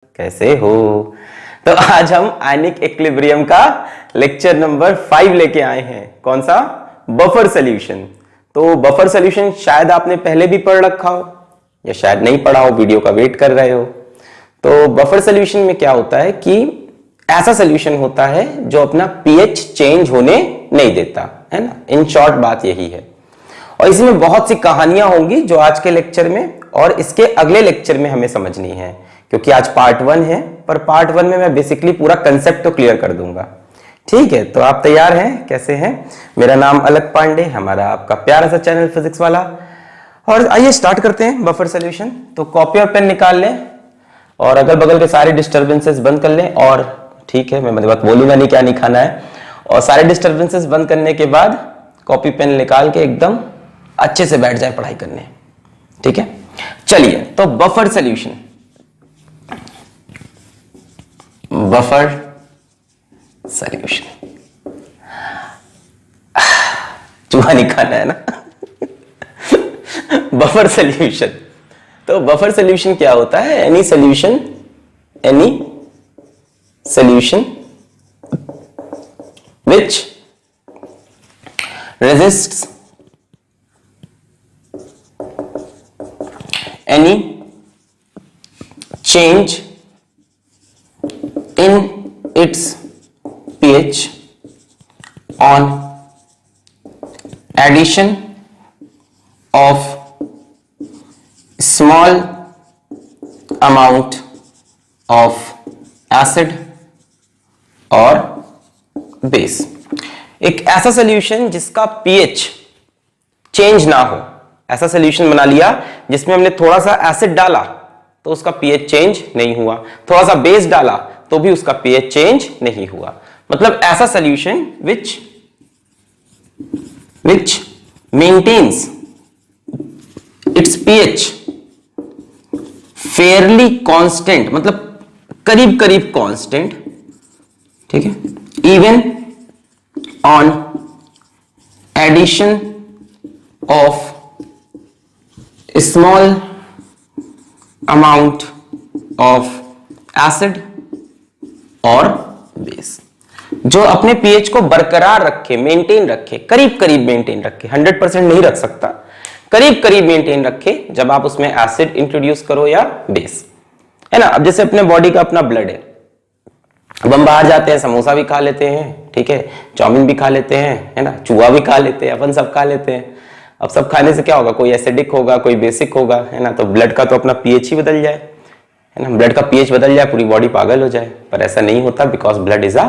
कैसे हो? तो आज हम आयनिक इक्विलिब्रियम का लेक्चर नंबर 5 लेके आए हैं। कौन सा? Buffer solution. तो बफर सॉल्यूशन शायद आपने पहले भी पढ़ रखा हो या शायद नहीं पढ़ा हो, वीडियो का वेट कर रहे हो। तो बफर सॉल्यूशन में क्या होता है कि ऐसा सॉल्यूशन होता है जो अपना पीएच चेंज होने नहीं देता, है ना। इन शॉर्ट बात यही है। और इसमें बहुत सी कहानियां होंगी जो आज के लेक्चर में और इसके अगले लेक्चर में हमें समझनी है, क्योंकि आज पार्ट 1 है, पर पार्ट 1 में मैं बेसिकली पूरा कंसेप्ट तो क्लियर कर दूंगा। ठीक है, तो आप तैयार हैं? कैसे हैं? मेरा नाम अलक पांडे, हमारा आपका प्यारा सा चैनल फिजिक्स वाला। और आइए स्टार्ट करते हैं बफर सॉल्यूशन। तो कॉपी और पेन निकाल लें और अगल बगल के सारे डिस्टर्बेंसेस बंद कर लें। और ठीक है, मैं मतलब बोलूंगा नहीं क्या नहीं खाना है। और सारे डिस्टर्बेंसेस बंद करने के बाद कॉपी पेन निकाल के एकदम अच्छे से बैठ जाए पढ़ाई करने। ठीक है, चलिए। तो बफर सॉल्यूशन, बफर सॉल्यूशन, चूहा नहीं खाना है ना। Buffer solution. तो बफर सॉल्यूशन क्या होता है? Any solution which resists any change in its pH on addition of small amount of acid और बेस। एक ऐसा सॉल्यूशन जिसका पीएच चेंज ना हो, ऐसा सॉल्यूशन बना लिया जिसमें हमने थोड़ा सा एसिड डाला तो उसका पीएच चेंज नहीं हुआ, थोड़ा सा बेस डाला तो भी उसका पीएच चेंज नहीं हुआ। मतलब ऐसा solution which maintains its pH fairly constant, मतलब करीब करीब कांस्टेंट। ठीक है, even on addition of small amount of acid और बेस, जो अपने पीएच को बरकरार रखे, मेंटेन रखे, करीब करीब मेंटेन रखे, 100% नहीं रख सकता, करीब करीब मेंटेन रखे जब आप उसमें एसिड इंट्रोड्यूस करो या बेस, है ना। अब जैसे अपने बॉडी का अपना ब्लड है, अब हम बाहर जाते हैं, समोसा भी खा लेते हैं, ठीक है, चाउमीन भी खा लेते हैं, है ना, चूहा भी खा लेते हैं, अपन सब खा लेते हैं। अब सब खाने से क्या होगा? कोई एसिडिक होगा, कोई बेसिक होगा, है ना। तो ब्लड का तो अपना पीएच ही बदल जाए, है ना, ब्लड का पीएच बदल जाए, पूरी बॉडी पागल हो जाए। पर ऐसा नहीं होता, because blood is a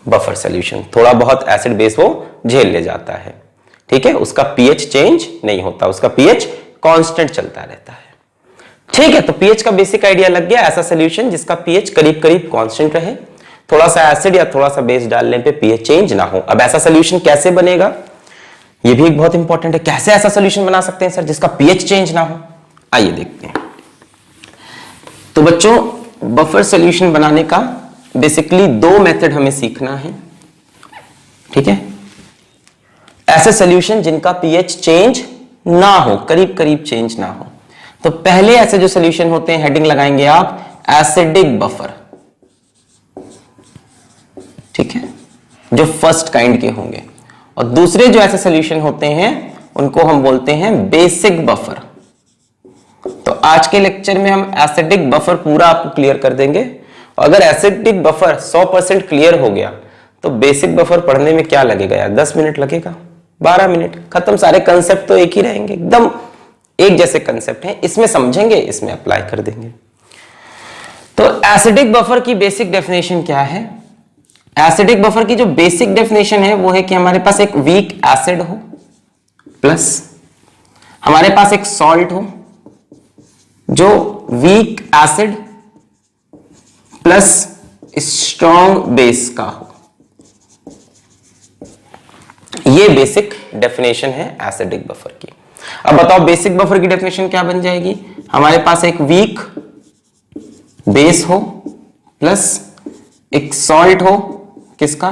buffer solution. थोड़ा बहुत एसिड बेस वो झेल ले जाता है, ठीक है, उसका पीएच चेंज नहीं होता, उसका पीएच कांस्टेंट चलता रहता है। ठीक है, तो पीएच का बेसिक आइडिया लग गया। ऐसा सॉल्यूशन जिसका पीएच करीब करीब कांस्टेंट रहे, थोड़ा सा एसिड या थोड़ा सा बेस डालने पे पीएच चेंज ना हो। अब ऐसा सॉल्यूशन कैसे बनेगा, ये भी एक बहुत इंपॉर्टेंट है। कैसे ऐसा सॉल्यूशन बना सकते हैं सर जिसका पीएच चेंज ना हो? आइए देखते हैं। तो बच्चों, बफर सॉल्यूशन बनाने का बेसिकली 2 मेथड हमें सीखना है। ठीक है, ऐसे सॉल्यूशन जिनका पीएच चेंज ना हो, करीब करीब चेंज ना हो। तो पहले ऐसे जो सॉल्यूशन होते हैं, हेडिंग लगाएंगे आप एसिडिक बफर, ठीक है, जो फर्स्ट काइंड के होंगे। और दूसरे जो ऐसे सॉल्यूशन होते हैं उनको हम बोलते हैं बेसिक बफर। तो आज के लेक्चर में हम एसिडिक बफर पूरा आपको क्लियर कर देंगे। और अगर एसिडिक बफर 100% क्लियर हो गया तो बेसिक बफर पढ़ने में क्या लगेगा यार? 10 मिनट लगेगा, 12 मिनट, खत्म। सारे कंसेप्ट तो एक ही रहेंगे, एकदम एक जैसे कंसेप्ट हैं, इसमें समझेंगे, इसमें अप्लाई कर देंगे। तो एसिडिक बफर की बेसिक डेफिनेशन क्या है? एसिडिक बफर की जो बेसिक डेफिनेशन है वो है कि हमारे पास एक वीक एसिड हो प्लस हमारे पास एक सॉल्ट हो, जो weak acid plus strong base का हो। ये बेसिक डेफिनेशन है एसिडिक बफर की। अब बताओ बेसिक बफर की डेफिनेशन क्या बन जाएगी? हमारे पास एक वीक बेस हो प्लस एक सॉल्ट हो, किसका?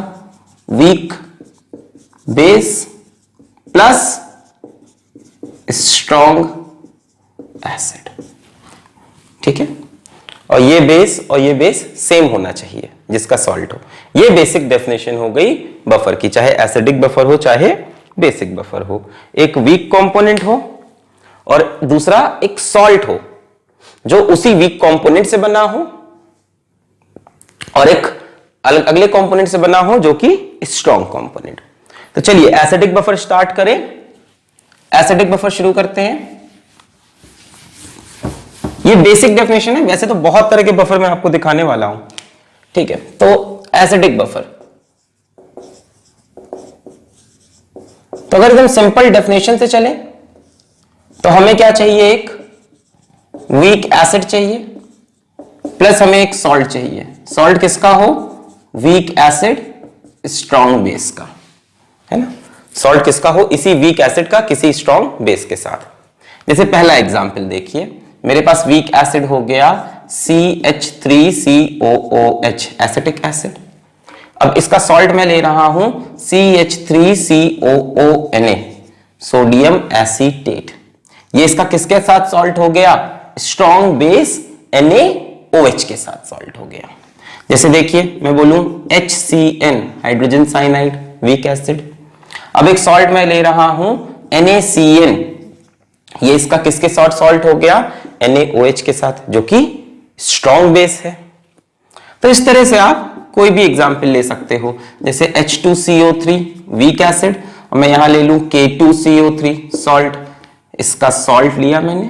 Weak base plus strong acid. ठीक है, और ये बेस सेम होना चाहिए जिसका सॉल्ट हो। ये बेसिक डेफिनेशन हो गई बफर की, चाहे एसिडिक बफर हो चाहे बेसिक बफर हो। एक वीक कंपोनेंट हो और दूसरा एक सॉल्ट हो जो उसी वीक कंपोनेंट से बना हो, और एक अगले कंपोनेंट से बना हो जो कि स्ट्रॉन्ग कंपोनेंट। तो चलिए एसिडिक बफर स्टार्ट करें। एसिडिक बफर शुरू करते हैं। ये बेसिक डेफिनेशन है, वैसे तो बहुत तरह के बफर मैं आपको दिखाने वाला हूं, ठीक है। तो एसिडिक बफर, तो अगर एकदम सिंपल डेफिनेशन से चले तो हमें क्या चाहिए, एक वीक एसिड चाहिए प्लस हमें एक सॉल्ट चाहिए। सॉल्ट किसका हो, वीक एसिड स्ट्रॉन्ग बेस का, है ना। सॉल्ट किसका हो, इसी वीक एसिड का किसी स्ट्रॉन्ग बेस के साथ। जैसे पहला एग्जांपल देखिए, मेरे पास वीक एसिड हो गया CH3COOH एसिटिक एसिड। अब इसका सॉल्ट मैं ले रहा हूं CH3COONA सोडियम एसीटेट। ये इसका किसके साथ सॉल्ट हो गया, स्ट्रॉन्ग बेस NaOH के साथ सॉल्ट हो गया। जैसे देखिए मैं बोलूं HCN hydrogen cyanide weak acid. अब एक सॉल्ट मैं ले रहा हूं NaCN, ये इसका किसके साथ सॉल्ट हो गया, NaOH के साथ, जो कि स्ट्रॉन्ग बेस है। तो इस तरह से आप कोई भी एग्जांपल ले सकते हो। जैसे H2CO3 वीक एसिड, और मैं यहां ले लूं K2CO3 सॉल्ट। इसका सॉल्ट लिया मैंने,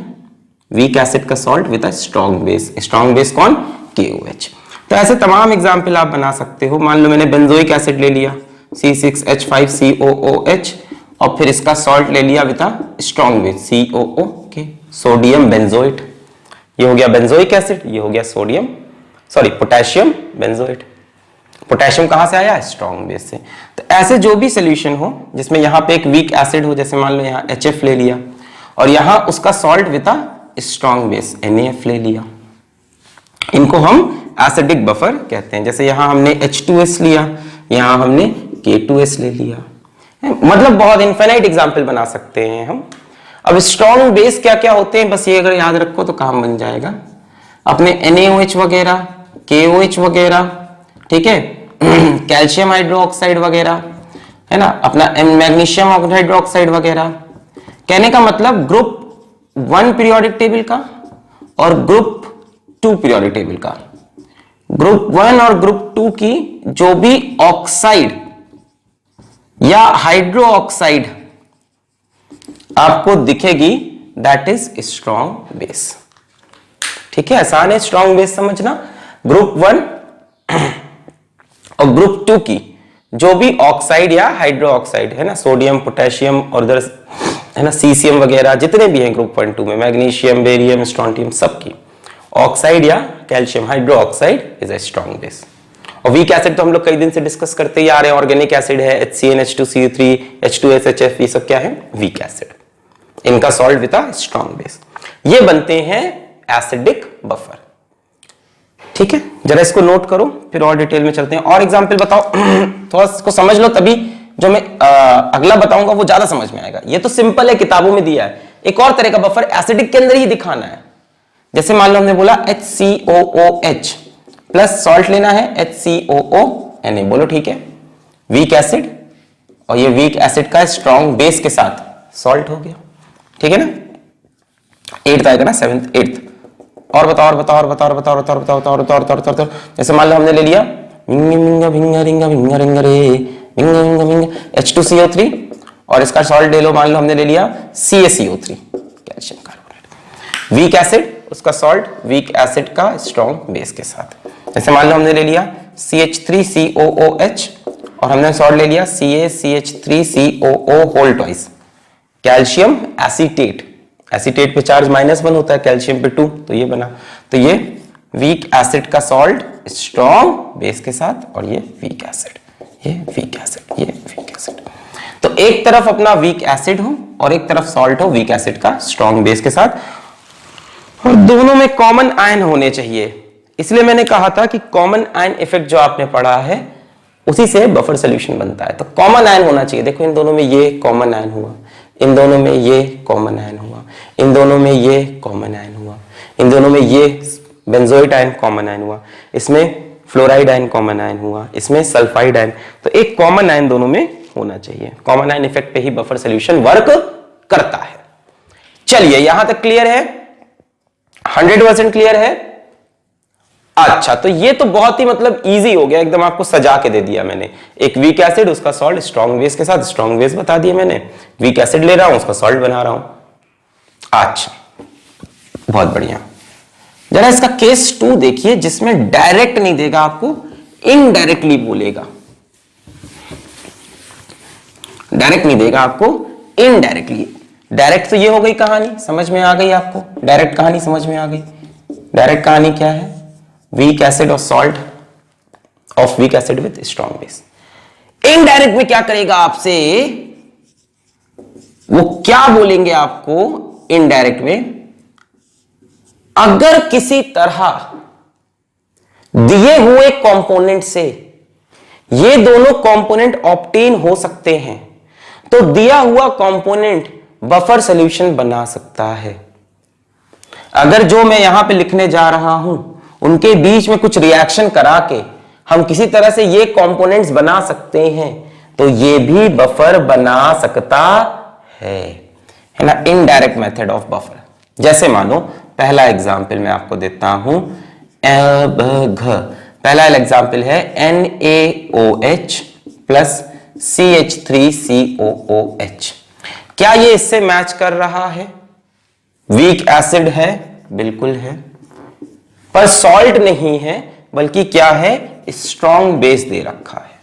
वीक एसिड का salt with a strong base. Strong base कौन, KOH। तो ऐसे तमाम एग्जांपल आप बना सकते हो। मान लो मैंने बेंजोइक एसिड ले लिया C6H5COOH, और फिर इसका सॉल्ट ले लिया with a strong base COO, sodium benzoate. ये हो गया बेंजोइक एसिड, ये हो गया पोटेशियम बेंजोएट। पोटेशियम कहां से आया, स्ट्रॉन्ग बेस से। तो ऐसे जो भी सोल्यूशन हो जिसमें यहां पे एक वीक एसिड हो, जैसे मान लो यहां HF ले लिया और यहां उसका salt with a strong base NaF ले लिया, इनको हम एसिडिक बफर कहते हैं। जैसे यहां हमने H2S लिया, यहां हमने K2S ले लिया, मतलब बहुत इनफाइनाइट एग्जांपल बना सकते हैं हम। अब स्ट्रॉन्ग बेस क्या क्या होते हैं, बस ये अगर याद रखो तो काम बन जाएगा। अपने NaOH वगैरह, KOH वगैरह, ठीक है, कैल्शियम हाइड्रोक्साइड वगैरह, है ना, अपना मैग्नीशियम हाइड्रोक्साइड वगैरह। कहने का मतलब ग्रुप 1 पीरियोडिक टेबल का और ग्रुप 2 पीरियोडिक टेबल का, ग्रुप 1 और ग्रुप 2 की जो भी ऑक्साइड या हाइड्रो ऑक्साइड आपको दिखेगी, दैट इज स्ट्रॉन्ग बेस। ठीक है, आसान है स्ट्रॉन्ग बेस समझना। ग्रुप 1 और ग्रुप 2 की जो भी ऑक्साइड या हाइड्रो ऑक्साइड है ना, सोडियम, पोटेशियम और इधर है ना सीसियम वगैरह जितने भी हैं ग्रुप 1 2 में, मैग्नीशियम, बेरियम, स्ट्रोंटियम, सबकी ऑक्साइड या calcium hydro oxide is a strong base. और वीक एसिड तो हम लोग कई दिन से डिस्कस करते ही आ रहे हैं, ऑर्गेनिक एसिड है HCN, H2CO3, H2S, HF, ये सब क्या है, वीक एसिड। इनका salt with a strong base, ये बनते हैं एसिडिक बफर। ठीक है, जरा इसको नोट करो, फिर और डिटेल में चलते हैं। और एग्जांपल बताओ थोड़ा इसको समझ लो, तभी जो मैं अगला बताऊंगा वो ज्यादा समझ में आएगा। ये तो सिंपल है, किताबों में दिया है। एक और तरह का बफर एसिडिक के अंदर ही दिखाना है। जैसे मान लो हमने बोला HCOOH प्लस सॉल्ट लेना है HCOONA, बोलो ठीक है, वीक एसिड, और ये वीक एसिड का स्ट्रॉन्ग बेस के साथ सॉल्ट हो गया। ठीक है ना, 8th आएगा ना, 7th 8th। और बताओ और बताओ और बताओ और बताओ और बताओ और बताओ और बताओ और बताओ। जैसे मान लो हमने ले लिया H2CO3 और इसका सॉल्ट ले लो, मान लो हमने ले लिया CaCO3 calcium carbonate. Weak acid, उसका सॉल्ट वीक एसिड का स्ट्रॉन्ग बेस के साथ। जैसे मान लो हमने ले लिया CH3COOH और हमने सॉल्ट ले लिया CaCH3COO whole twice calcium acetate. Acetate पे चार्ज -1 होता है, कैल्शियम पे 2, तो ये बना। तो ये वीक एसिड का सॉल्ट स्ट्रॉन्ग बेस के साथ, और ये वीक एसिड, ये वीक एसिड, ये वीक एसिड। तो एक तरफ अपना वीक एसिड हो और एक तरफ सॉल्ट हो वीक एसिड का स्ट्रॉन्ग बेस के साथ, और दोनों में कॉमन आयन होने चाहिए। इसलिए मैंने कहा था कि कॉमन आयन इफेक्ट जो आपने पढ़ा है उसी से बफर सॉल्यूशन बनता है। तो कॉमन आयन होना चाहिए। देखो इन दोनों में ये कॉमन आयन हुआ, इन दोनों में ये कॉमन आयन हुआ, इन दोनों में ये कॉमन आयन हुआ, इन दोनों में ये बेंजोइट आयन कॉमन आयन हुआ, इसमें फ्लोराइड आयन कॉमन आयन हुआ, इसमें सल्फाइड आयन, तो एक कॉमन आयन दोनों में होना चाहिए। कॉमन आयन इफेक्ट पे ही बफर सॉल्यूशन वर्क करता है। चलिए यहां तक क्लियर है, 100% क्लियर है। अच्छा, तो ये तो बहुत ही मतलब इजी हो गया, एकदम आपको सजा के दे दिया मैंने। एक वीक एसिड, उसका सॉल्ट स्ट्रॉन्ग बेस के साथ, स्ट्रॉन्ग बेस बता दिया मैंने, वीक एसिड ले रहा हूं, उसका सॉल्ट बना रहा हूं। अच्छा, बहुत बढ़िया। जरा इसका केस 2 देखिए, जिसमें डायरेक्ट नहीं देगा आपको, इनडायरेक्टली बोलेगा। डायरेक्ट नहीं देगा आपको, इनडायरेक्टली। डायरेक्ट तो ये हो गई कहानी, समझ में आ गई आपको, डायरेक्ट कहानी समझ में आ गई। डायरेक्ट कहानी क्या है? वीक एसिड और salt of weak acid with strong base. Indirect में क्या करेगा आपसे, वो क्या बोलेंगे आपको इनडायरेक्ट में, अगर किसी तरह दिए हुए कंपोनेंट से ये दोनों कंपोनेंट ऑब्टेन हो सकते हैं, तो दिया हुआ कंपोनेंट बफर सॉल्यूशन बना सकता है। अगर जो मैं यहां पे लिखने जा रहा हूं उनके बीच में कुछ रिएक्शन करा के हम किसी तरह से ये कंपोनेंट्स बना सकते हैं, तो ये भी बफर बना सकता है ना, इनडायरेक्ट मेथड ऑफ बफर। जैसे मानो पहला एग्जाम्पल मैं आपको देता हूं, पहला एग्जाम्पल है NaOH प्लस CH3COOH। क्या ये इससे मैच कर रहा है? वीक एसिड है, बिल्कुल है, पर सॉल्ट नहीं है, बल्कि क्या है, स्ट्रॉन्ग बेस दे रखा है।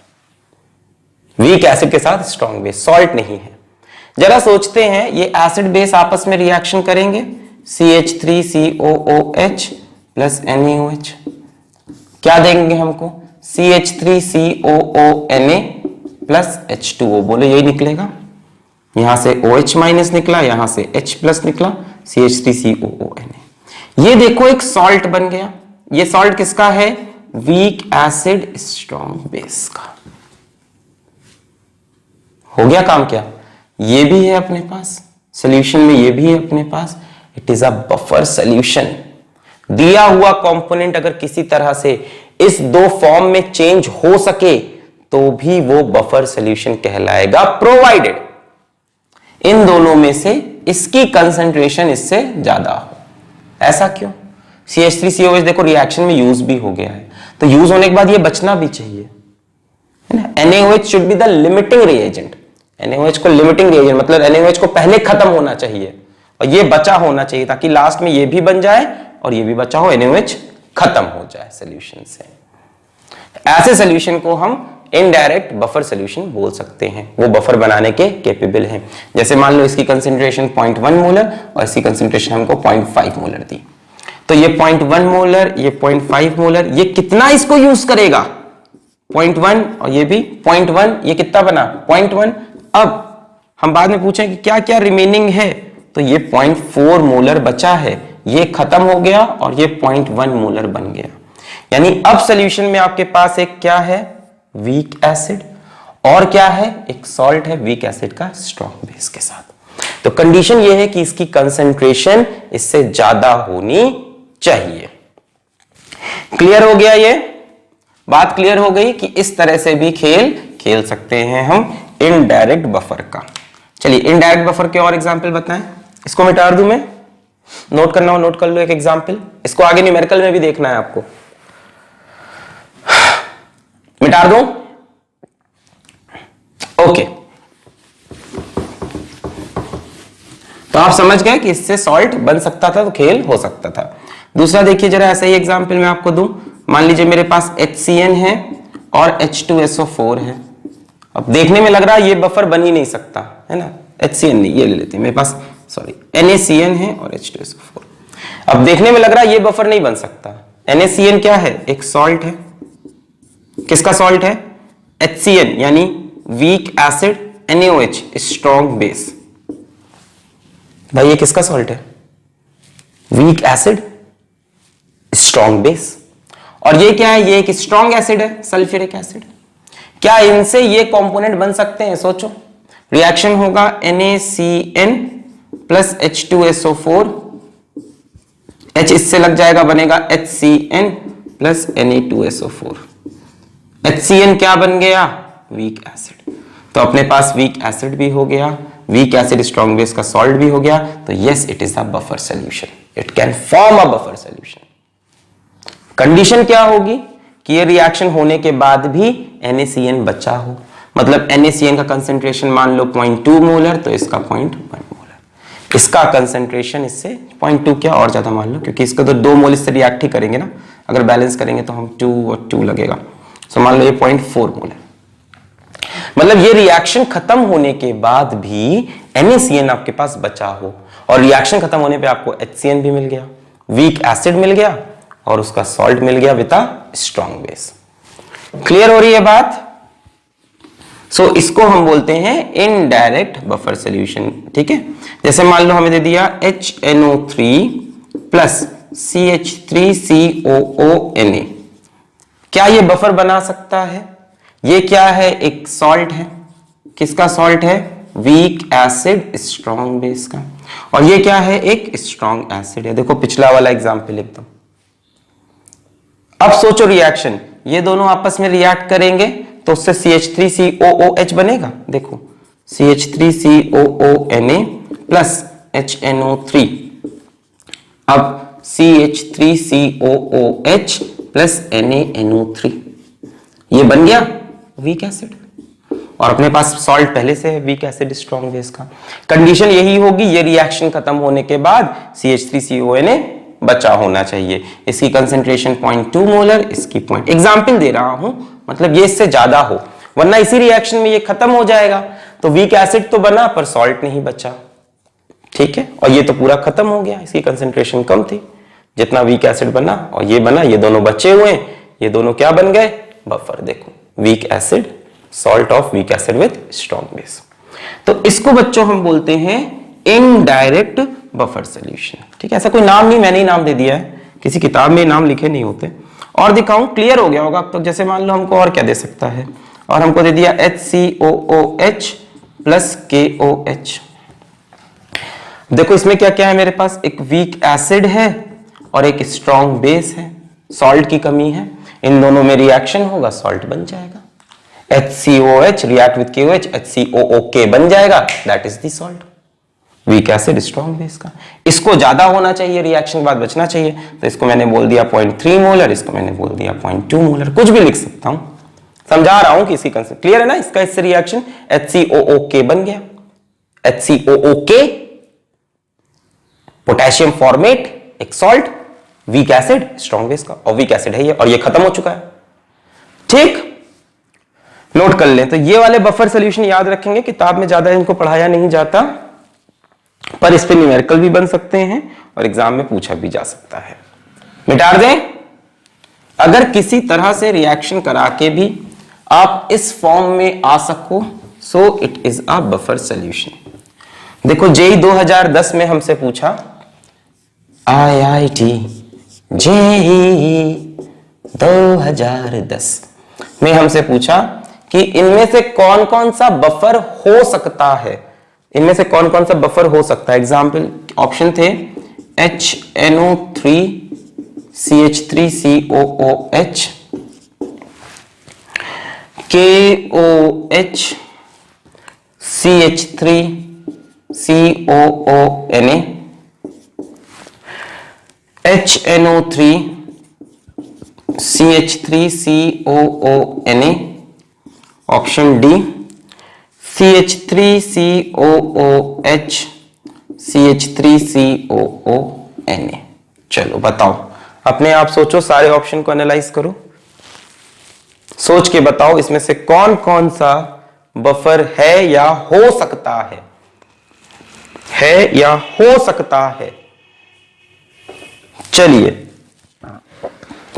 वीक एसिड के साथ स्ट्रॉन्ग बेस, सॉल्ट नहीं है। जरा सोचते हैं, ये एसिड बेस आपस में रिएक्शन करेंगे, CH3COOH प्लस NaOH, क्या देंगे हमको, CH3COONA प्लस H2O। बोले यही निकलेगा, यहां से OH माइनस निकला, यहां से H प्लस निकला, CH3COONA। ये देखो एक सॉल्ट बन गया। ये सॉल्ट किसका है? वीक एसिड स्ट्रॉन्ग बेस का। हो गया काम क्या? ये भी है अपने पास सॉल्यूशन में, ये भी है अपने पास। It is a buffer solution. दिया हुआ कंपोनेंट अगर किसी तरह से इस दो फॉर्म में चेंज हो सके तो भी वो बफर सॉल्यूशन कहलाएगा, प्रोवाइडेड इन दोनों में से इसकी कंसंट्रेशन इससे ज्यादा हो। ऐसा क्यों? CH3COH देखो रिएक्शन में यूज भी हो गया है, तो यूज होने के बाद ये बचना भी चाहिए, है ना। NaOH should be the limiting reagent. NaOH को लिमिटिंग रिएजेंट मतलब NaOH को पहले खत्म होना चाहिए और ये बचा होना चाहिए, ताकि लास्ट में ये भी बन जाए और ये भी बचा हो, NaOH खत्म हो जाए सॉल्यूशन से। ऐसे सॉल्यूशन को हम इनडायरेक्ट बफर सॉल्यूशन बोल सकते हैं, वो बफर बनाने के कैपेबल हैं। जैसे मान लो इसकी कंसंट्रेशन 0.1 मोलर और इसकी कंसंट्रेशन हमको 0.5 मोलर दी, तो ये 0.1 मोलर, ये 0.5 मोलर, ये कितना इसको यूज करेगा? 0.1, और ये भी 0.1, ये कितना बना? 0.1। अब हम बाद में पूछें कि क्या क्या रिमेनिंग है, तो ये 0.4 मोलर बचा है, ये खत्म हो गया और ये 0.1 मोलर बन गया। यानी अब सॉल्यूशन में आपके पास एक क्या है? वीक एसिड, और क्या है? एक सॉल्ट है वीक एसिड का स्ट्रॉन्ग बेस के साथ। तो कंडीशन ये है कि इसकी कंसंट्रेशन इससे ज्यादा होनी चाहिए। क्लियर हो गया? ये बात क्लियर हो गई कि इस तरह से भी खेल सकते हैं हम इनडायरेक्ट बफर का। चलिए इनडायरेक्ट बफर के और एग्जांपल बताएं। इसको मिटा दूं मैं, नोट करना हो नोट कर लो एक एग्जांपल। इसको आगे न्यूमेरिकल में भी देखना है आपको। मिटा दूं? ओके, तो आप समझ गए कि इससे सॉल्ट बन सकता था, तो खेल हो सकता था। दूसरा देखिए जरा, ऐसा ही एग्जांपल मैं आपको दूं। मान लीजिए मेरे पास HCN है और H2SO4 है। अब देखने में लग रहा है ये बफर बन ही नहीं सकता, है ना। HCN नहीं, ये ले लेते हैं, मेरे पास सॉरी NaCN है और H2SO4। अब देखने में लग रहा है ये बफर नहीं बन सकता। NaCN क्या है? एक सॉल्ट है। किसका सॉल्ट है? HCN यानी weak acid, NaOH strong base. भाई ये किसका सॉल्ट है? Week acid strong base. और ये क्या है? ये एक स्ट्रॉन्ग एसिड है, सल्फ्यूरिक एसिड। क्या इनसे ये कंपोनेंट बन सकते हैं? सोचो, रिएक्शन होगा NaCN प्लस H2SO4 H इससे लग जाएगा, बनेगा HCN प्लस Na2SO4। HCN क्या बन गया? Weak acid. तो अपने पास वीक एसिड भी हो गया, वीक एसिड स्ट्रॉन्ग बेस का सॉल्ट भी हो गया, तो yes it is a buffer solution, it can form a buffer solution. Condition क्या होगी कि ये रिएक्शन होने के बाद भी NaCN बचा हो, मतलब NaCN का कंसेंट्रेशन मान लो 0.2 मोलर, तो इसका 0.1 मोलर, इसका कंसेंट्रेशन इससे 0.2 क्या और ज्यादा मान लो, क्योंकि इसका तो 2 मोल इससे रिएक्ट ही करेंगे ना, अगर बैलेंस करेंगे तो हम 2 और 2 लगेगा, तो मान लो ये 0.4 मोलर। मतलब ये रिएक्शन खत्म होने के बाद भी NaCN आपके पास बचा हो, और रिएक्शन खत्म होने पे आपको HCN भी मिल गया, वीक एसिड मिल गया, और उसका सॉल्ट मिल गया with a strong base. Clear हो रही है बात? सो इसको हम बोलते हैं इनडायरेक्ट बफर सॉल्यूशन। ठीक है, जैसे मान लो हमें दे दिया HNO3 प्लस CH3COONA, क्या ये बफर बना सकता है? ये क्या है? एक सॉल्ट है। किसका सॉल्ट है? वीक एसिड स्ट्रॉन्ग बेस का। और ये क्या है? एक स्ट्रॉन्ग एसिड है। देखो पिछला वाला एग्जांपल एकदम। अब सोचो रिएक्शन, ये दोनों आपस में रिएक्ट करेंगे तो उससे CH3COOH बनेगा। देखो CH3COONA प्लस HNO3, अब CH3COOH प्लस NaNO3, ये बन गया वीक एसिड, और अपने पास सॉल्ट पहले से है वीक एसिड स्ट्रॉन्ग बेस का। कंडीशन यही होगी, ये रिएक्शन खत्म होने के बाद CH3CONA बचा होना चाहिए। इसकी कंसेंट्रेशन 0.2 मोलर, इसकी एग्जाम्पल दे रहा हूं, मतलब ये इससे ज्यादा हो, वरना इसी रिएक्शन में ये खत्म हो जाएगा। तो वीक एसिड तो बना पर सॉल्ट नहीं बचा। ठीक है, और ये तो पूरा खत्म हो गया, इसकी कंसेंट्रेशन कम थी, जितना वीक एसिड बना और ये बना, ये दोनों बचे हुए हैं, ये दोनों क्या बन गए? बफर। देखो weak acid, salt of weak acid with strong base. तो इसको बच्चों हम बोलते हैं इनडायरेक्ट बफर सॉल्यूशन। ठीक है, ऐसा कोई नाम नहीं, मैंने ही नाम दे दिया है, किसी किताब में नाम लिखे नहीं होते। और दिखाऊं, क्लियर हो गया होगा अब तक। जैसे मान लो हमको और क्या दे सकता है, और हमको दे दिया HCOOH प्लस KOH। देखो इसमें क्या क्या है मेरे पास? एक वीक एसिड है और एक स्ट्रॉन्ग बेस है, सॉल्ट की कमी है, इन दोनों में रिएक्शन होगा, सॉल्ट बन जाएगा। HCOH react with KOH, HCOOK बन जाएगा, that is the salt, week acid strong base का। इसको ज्यादा होना चाहिए, रिएक्शन के बाद बचना चाहिए, तो इसको मैंने बोल दिया 0.3 मोलर, इसको मैंने बोल दिया 0.2 मोलर, कुछ भी लिख सकता हूं, समझा रहा हूं कि इसकी कंसेप्ट क्लियर है ना। इसका इससे रिएक्शन HCOOK बन गया, HCOOK पोटेशियम फॉर्मेट, एक salt, week acid strong base का, और वीक एसिड है ये, और ये खत्म हो चुका है। ठीक, नोट कर लें। तो ये वाले बफर सॉल्यूशन याद रखेंगे, किताब में ज्यादा इनको पढ़ाया नहीं जाता, पर इस पे न्यूमेरिकल भी बन सकते हैं और एग्जाम में पूछा भी जा सकता है। मिटा दें, अगर किसी तरह से रिएक्शन करा के भी आप इस फॉर्म में आ सको, so it is a buffer solution. देखो जेई 2010 में हमसे पूछा, IIT JEE 2010 में हमसे पूछा कि इनमें से कौन कौन सा बफर हो सकता है, इनमें से कौन कौन सा बफर हो सकता है। एग्जाम्पल ऑप्शन थे HNO3 CH3COOH, KOH CH3COONA, HNO3 CH3COONA, option D CH3COOH CH3COONA। चलो बताओ, अपने आप सोचो, सारे ऑप्शन को एनालाइज करो, सोच के बताओ इसमें से कौन कौन सा बफर है या हो सकता है या हो सकता है। चलिए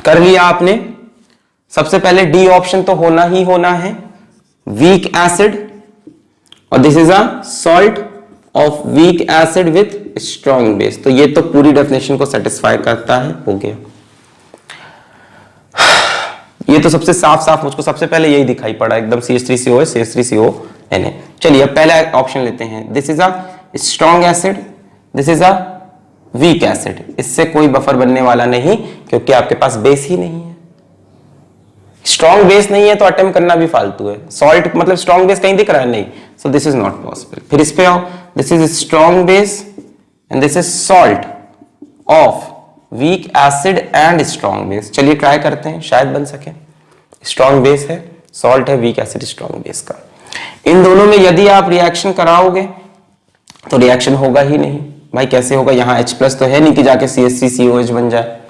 कर लिया आपने। सबसे पहले डी ऑप्शन तो होना ही होना है, वीक एसिड, और this is a salt of weak acid with strong base, तो ये तो पूरी डेफिनेशन को सेटिस्फाई करता है, हो गया। ये तो सबसे साफ साफ मुझको सबसे पहले यही दिखाई पड़ा एकदम, CH3COH CH3CONA। चलिए अब पहला ऑप्शन लेते हैं, this is a strong acid, this is a weak acid, इससे कोई बफर बनने वाला नहीं क्योंकि आपके पास बेस ही नहीं है। स्ट्रॉन्ग बेस नहीं है तो अटेम्प्ट करना भी फालतू है। सॉल्ट मतलब स्ट्रॉन्ग बेस कहीं दिख रहा है नहीं, so this is not possible. फिर इस पे आओ, this is strong base and this is salt of weak acid and strong base. चलिए ट्राई करते हैं, शायद बन सके। स्ट्रॉन्ग बेस है, सॉल्ट है, वीक एसिड स्ट्रॉन्ग बेस का। इन दोनों में यदि आप रिएक्शन कराओगे तो रिएक्शन होगा ही नहीं। भाई कैसे होगा, यहां H+ तो है नहीं कि जाके CH3COH बन जाए।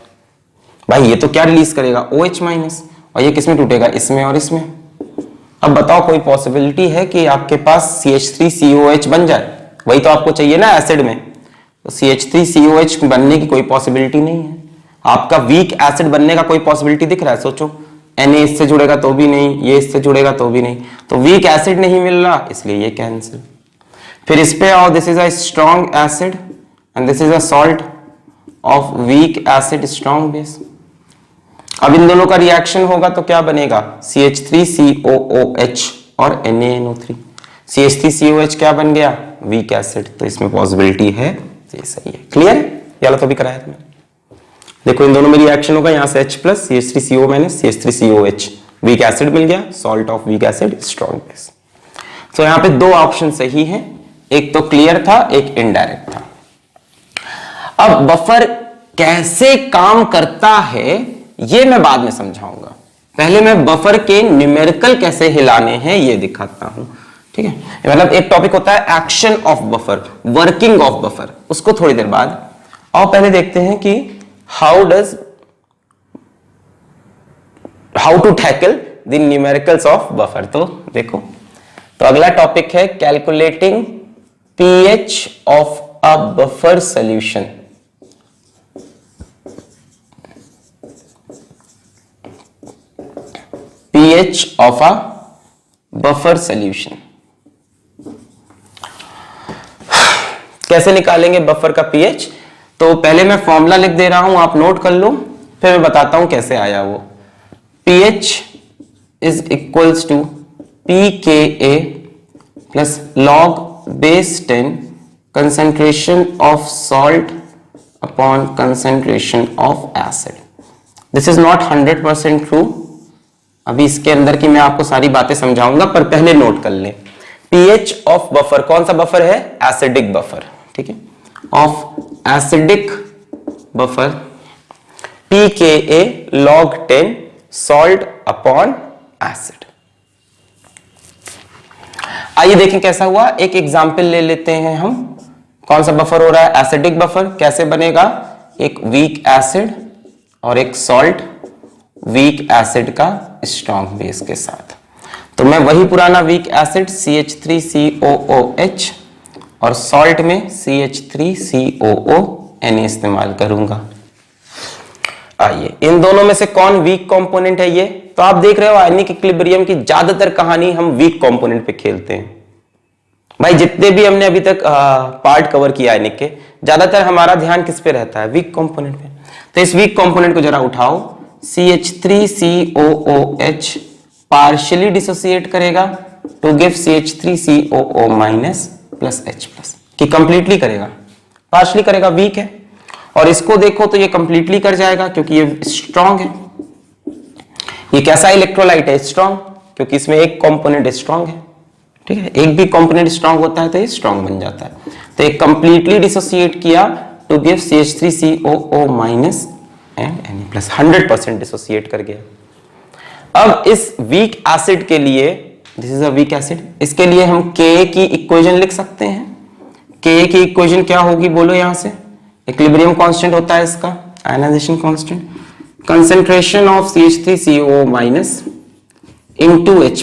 भाई ये तो क्या रिलीज करेगा, OH-, और ये किसमें टूटेगा, इसमें और इसमें। अब बताओ कोई पॉसिबिलिटी है कि आपके पास CH3COH बन जाए? वही तो आपको चाहिए ना एसिड में। तो CH3COH बनने की कोई पॉसिबिलिटी नहीं है। आपका वीक एसिड बनने का कोई पॉसिबिलिटी दिख रहा है? सोचो, Na इससे जुड़ेगा तो भी नहीं, ये इससे जुड़ेगा तो भी नहीं, तो वीक एसिड नहीं मिल रहा, इसलिए ये कैंसिल। फिर इस पे आओ, this is a strong acid and this is a salt of weak acid strong base. अब इन दोनों का रिएक्शन होगा तो क्या बनेगा, CH3COOH और NaNO3। CH3COH क्या बन गया, वीक एसिड, तो इसमें पॉसिबिलिटी है, ये सही है। क्लियर है, ये तो भी कराया था मैंने। देखो इन दोनों में रिएक्शन होगा, यहां से H+, CH3CO- CH3COH, weak acid मिल गया, salt of weak acid strong base. तो यहां पे दो ऑप्शन सही हैं, एक तो क्लियर था, एक इनडायरेक्ट था। अब बफर कैसे काम करता है ये मैं बाद में समझाऊंगा, पहले मैं बफर के न्यूमेरिकल कैसे हिलाने हैं ये दिखाता हूं। ठीक है, मतलब एक टॉपिक होता है action of buffer, working of buffer, उसको थोड़ी देर बाद। और पहले देखते हैं कि how to tackle the numericals of buffer. तो देखो, तो अगला टॉपिक है calculating pH of a buffer solution. pH of a buffer solution कैसे निकालेंगे बफर का pH? तो पहले मैं फॉर्मूला लिख दे रहा हूं, आप नोट कर लो, फिर मैं बताता हूं कैसे आया वो। pH is equals to pKa plus log base 10 concentration of salt upon concentration of acid. This is not 100% true. अभी इसके अंदर की मैं आपको सारी बातें समझाऊंगा, पर पहले नोट कर लें। pH ऑफ बफर, कौन सा बफर है, एसिडिक बफर, ठीक है, of acidic buffer pKa log 10 salt upon acid। आइए देखें कैसा हुआ, एक एग्जाम्पल ले लेते हैं हम। कौन सा बफर हो रहा है, एसिडिक बफर। कैसे बनेगा, एक वीक एसिड और एक सॉल्ट, वीक एसिड का स्ट्रॉन्ग बेस के साथ। तो मैं वही पुराना वीक एसिड CH3COOH और सॉल्ट में CH3COO Na इस्तेमाल करूंगा। आइए, इन दोनों में से कौन वीक कंपोनेंट है ये? तो आप देख रहे हो आयनिक इक्विलिब्रियम की ज्यादातर कहानी हम वीक कंपोनेंट पे खेलते हैं। भाई जितने भी हमने अभी तक पार्ट कवर किया आयनिक के, ज्यादातर हमारा ध्यान किस पे रहता है, वीक कंपोनेंट पे। तो इस वीक कंपोनेंट को जरा उठाओ, CH3COOH पार्शियली डिसोसिएट करेगा to give CH3COO- plus H+, कि कंप्लीटली करेगा, पार्शियली करेगा, वीक है। और इसको देखो तो ये कंप्लीटली कर जाएगा क्योंकि ये स्ट्रॉन्ग है। ये कैसा इलेक्ट्रोलाइट है, स्ट्रॉन्ग, क्योंकि इसमें एक कंपोनेंट स्ट्रॉन्ग है। ठीक है, एक भी कंपोनेंट स्ट्रॉन्ग होता है तो ये स्ट्रॉन्ग बन जाता है। तो ये कंप्लीटली डिसोसिएट किया to give CH3COO- and Na+, 100% dissociate कर गया। अब इस वीक एसिड के लिए, this is a weak acid, इसके लिए हम Ka की इक्वेशन लिख सकते हैं। Ka की इक्वेशन क्या होगी बोलो, यहां से इक्विलिब्रियम कांस्टेंट होता है इसका, ionisation constant, concentration of CH3COO- into H+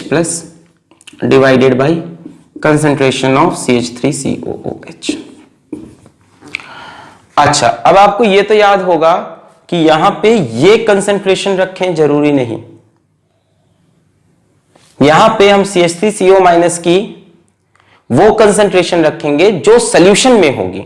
divided by concentration of CH3COOH। अच्छा, अब आपको ये तो याद होगा कि यहां पे ये कंसंट्रेशन रखें जरूरी नहीं, यहां पे हम CH3CO- की वो कंसंट्रेशन रखेंगे जो सॉल्यूशन में होगी,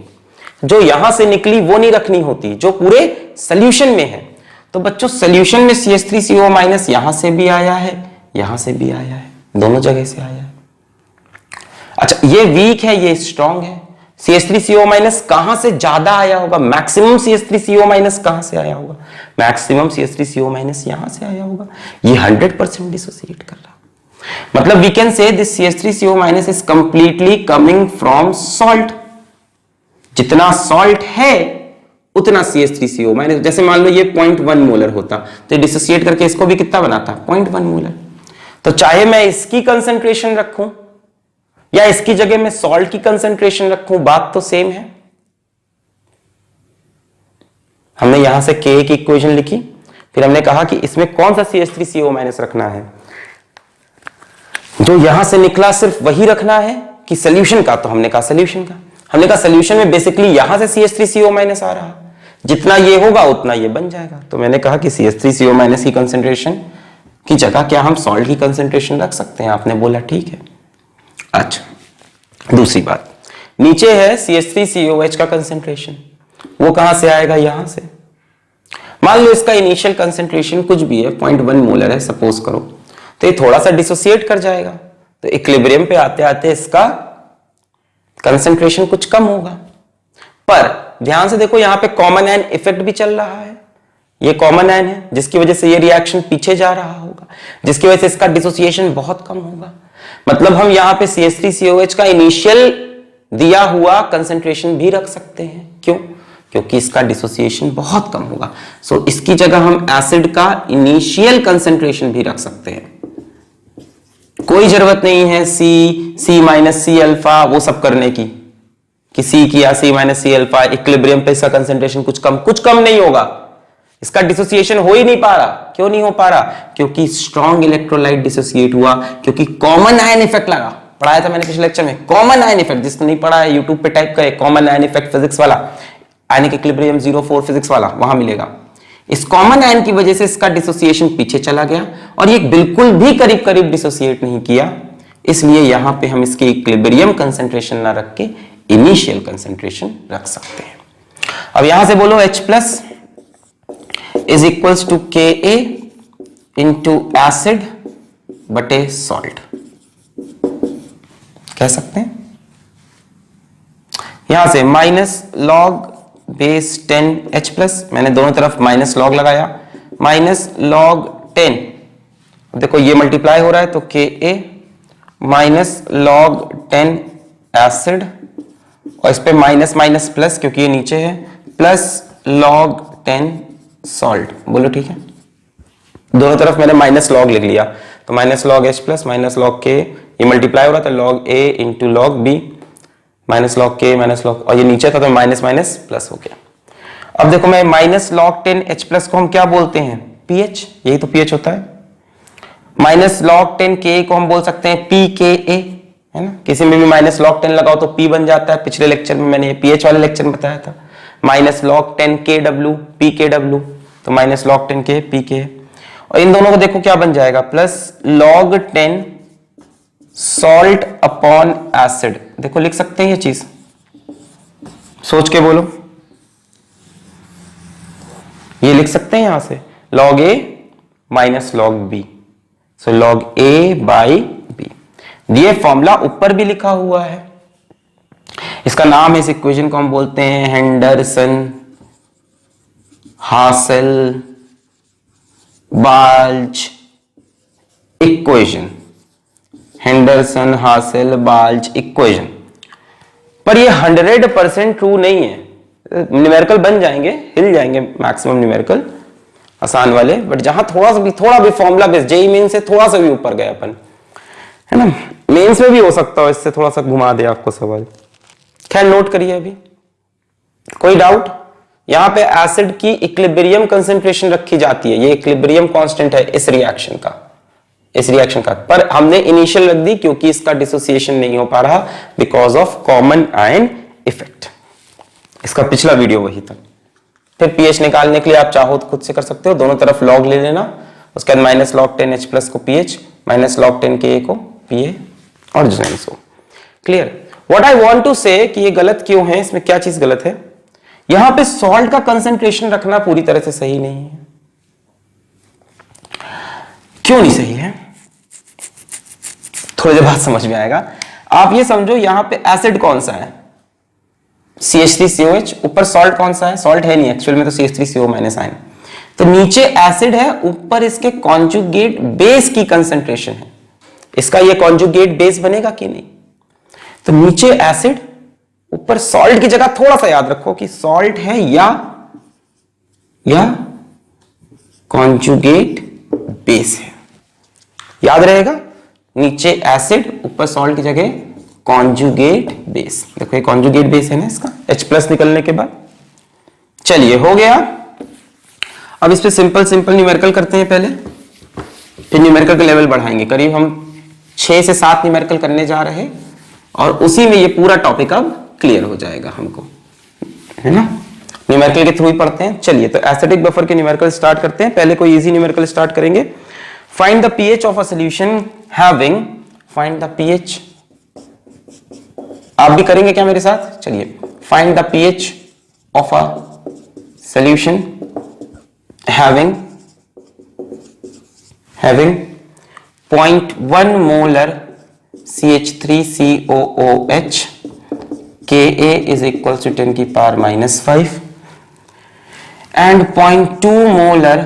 जो यहां से निकली वो नहीं रखनी होती, जो पूरे सॉल्यूशन में है। तो बच्चों सॉल्यूशन में CH3CO- यहां से भी आया है, यहां से भी आया है, दोनों जगह से आया है। अच्छा, ये वीक है, ये स्ट्रॉन्ग है। CH3CO माइनस कहां से ज्यादा आया होगा, मैक्सिमम CH3CO माइनस कहां से आया होगा, मैक्सिमम CH3CO माइनस यहां से आया होगा। ये 100% डिसोसिएट कर रहा, मतलब we can say this CH3CO minus is completely coming from salt. जितना सॉल्ट है उतना CH3CO माइनस, जैसे मान लो ये 0.1 मोलर होता तो डिसोसिएट करके इसको भी कितना बनाता, 0.1 मोलर। तो चाहे मैं इसकी कंसंट्रेशन रखूं या इसकी जगह में सॉल्ट की कंसंट्रेशन रखूं, बात तो सेम है। हमने यहां से Ka की इक्वेशन लिखी, फिर हमने कहा कि इसमें कौन सा CH3CO माइनस रखना है, जो यहां से निकला सिर्फ वही रखना है कि सॉल्यूशन का, तो हमने कहा सॉल्यूशन का। हमने कहा सॉल्यूशन में बेसिकली यहां से CH3CO माइनस आ रहा, जितना ये होगा उतना ये बन जाएगा। तो मैंने कहा कि CH3CO माइनस की कंसंट्रेशन की जगह क्या हम सॉल्ट की कंसंट्रेशन रख सकते हैं, आपने बोला ठीक है। अच्छा, दूसरी बात, नीचे है CH3COH का कंसंट्रेशन, वो कहां से आएगा, यहां से। मान लो इसका इनिशियल कंसंट्रेशन कुछ भी है, 0.1 मोलर है सपोज करो, तो ये थोड़ा सा डिसोसिएट कर जाएगा, तो इक्विलिब्रियम पे आते आते इसका कंसंट्रेशन कुछ कम होगा। पर ध्यान से देखो, यहां पे कॉमन आयन इफेक्ट भी चल रहा है, ये कॉमन आयन है जिसकी वजह से ये रिएक्शन पीछे जा रहा होगा, जिसकी वजह से इसका डिसोसिएशन बहुत कम होगा। मतलब हम यहां पे CH3COH का इनिशियल दिया हुआ कंसंट्रेशन भी रख सकते हैं। क्यों? क्योंकि इसका डिसोसिएशन बहुत कम होगा। सो इसकी जगह हम एसिड का इनिशियल कंसंट्रेशन भी रख सकते हैं। कोई जरूरत नहीं है C माइनस C अल्फा वो सब करने की, कि C किया C minus C alpha, equilibrium पे इसका कंसंट्रेशन कुछ कम नहीं होगा, इसका डिसोसिएशन हो ही नहीं पा रहा। क्यों नहीं हो पा रहा? क्योंकि स्ट्रॉन्ग इलेक्ट्रोलाइट डिसोसिएट हुआ, क्योंकि कॉमन आयन इफेक्ट लगा। पढ़ाया था मैंने पिछले लेक्चर में, कॉमन आयन इफेक्ट। जिसने नहीं पढ़ा है यूट्यूब पे टाइप करे कॉमन आयन इफेक्ट फिजिक्स वाला, आयनिक इक्विलिब्रियम 04 फिजिक्स वाला, वहां मिलेगा। इस कॉमन आयन की वजह से इसका डिसोसिएशन पीछे चला गया और ये बिल्कुल भी करीब करीब डिसोसिएट नहीं किया, इसलिए यहां पे हम इसके इक्विलिब्रियम कंसंट्रेशन ना रख के इनिशियल कंसंट्रेशन रख सकते हैं। अब यहां से बोलो H plus is equals to Ka into acid बटे सॉल्ट, कह सकते हैं। यहां से minus log base 10 H plus, मैंने दोनों तरफ माइनस लॉग लगाया, माइनस लॉग 10, देखो ये मल्टीप्लाई हो रहा है तो Ka माइनस लॉग 10 एसिड, और इस पे माइनस माइनस प्लस क्योंकि ये नीचे है, प्लस लॉग 10 सॉल्ट। बोलो ठीक है। दोनों तरफ मैंने माइनस लॉग लिख लिया, तो minus log H plus minus log K, ये मल्टीप्लाई हो रहा था log A into log B, minus log K minus log, और ये नीचे था तो माइनस माइनस प्लस हो गया। अब देखो मैं माइनस लॉग 10 H प्लस को हम क्या बोलते हैं? pH, यही तो pH होता है। माइनस लॉग 10 Ka को हम बोल सकते हैं pKa, है ना। किसी में भी माइनस लॉग 10 लगाओ तो P बन जाता है, पिछले लेक्चर में मैंने pH वाले लेक्चर में बताया था। माइनस लॉग 10 Kw pKw, तो माइनस लॉग 10 K pK, और इन दोनों को देखो क्या बन जाएगा, plus log 10 salt upon acid. देखो लिख सकते हैं ये चीज, सोच के बोलो, ये लिख सकते हैं यहां से log A minus log B, so log A by B। ये फॉर्मूला ऊपर भी लिखा हुआ है, इसका नाम है, इस इक्वेशन को हम बोलते हैं हेंडरसन हासेल बाल्च इक्वेशन, हेंडरसन हासेल बाल्च इक्वेशन। पर ये 100% ट्रू नहीं है, न्यूमेरिकल बन जाएंगे, हिल जाएंगे मैक्सिमम न्यूमेरिकल आसान वाले, बट जहां थोड़ा भी फॉर्मूला बेस, जेई मेन से थोड़ा सा भी ऊपर गए अपन, है ना। मेंस में भी हो सकता है इससे थोड़ा सा घुमा दे आपको सवाल। खैर नोट करिए अभी, कोई डाउट? यहां पे एसिड की इक्विलिब्रियम कंसंट्रेशन रखी जाती है, ये इक्विलिब्रियम कांस्टेंट है इस रिएक्शन का, पर हमने इनिशियल रख दी क्योंकि इसका डिसोसिएशन नहीं हो पा रहा because of common ion effect. इसका पिछला वीडियो वही था। फिर pH निकालने के लिए आप चाहो तो खुद से कर सकते हो, दोनों तरफ लॉग ले लेना, उसके बाद माइनस लॉग 10 H प्लस को pH, माइनस लॉग 10 Ka को Pa, और so clear. What I want to say कि ये गलत क्यों है, इसमें क्या चीज गलत है? यहां पे सॉल्ट का कंसंट्रेशन रखना पूरी तरह से सही नहीं है। क्यों नहीं सही है? थोड़ी देर बाद समझ में आएगा। आप ये समझो यहां पे एसिड कौन सा है? CH3COH, ऊपर सॉल्ट कौन सा है, सॉल्ट है नहीं एक्चुअल में तो CH3CO माइनस आयन। तो नीचे एसिड है, ऊपर इसके कॉन्जुगेट बेस की कंसंट्रेशन है, इसका ये कॉन्जुगेट बेस बनेगा कि नहीं। तो नीचे एसिड, ऊपर सॉल्ट की जगह थोड़ा सा याद रखो कि सॉल्ट है या कॉन्जुगेट बेस है, याद रहेगा। नीचे एसिड, ऊपर सॉल्ट की जगह कॉन्जुगेट बेस। देखो ये कॉन्जुगेट बेस है ना इसका, H+ निकलने के बाद। चलिए हो गया। अब इस पे सिंपल न्यूमेरिकल करते हैं पहले, फिर न्यूमेरिकल का लेवल बढ़ाएंगे। करीब हम 6 से 7 न्यूमेरिकल करने जा रहे हैं और उसी में ये पूरा टॉपिक अब क्लियर हो जाएगा हमको, है ना। न्यूमेरिकल के थ्रू ही पढ़ते हैं। चलिए तो एसिडिक बफर के न्यूमेरिकल स्टार्ट करते हैं। पहले कोई इजी न्यूमेरिकल स्टार्ट करेंगे। Find the pH of a solution having, find the pH, आप भी करेंगे क्या मेरे साथ। चलिए, find the pH of a solution having 0.1 molar CH3COOH, Ka is equals to 10 की पावर -5 and 0.2 molar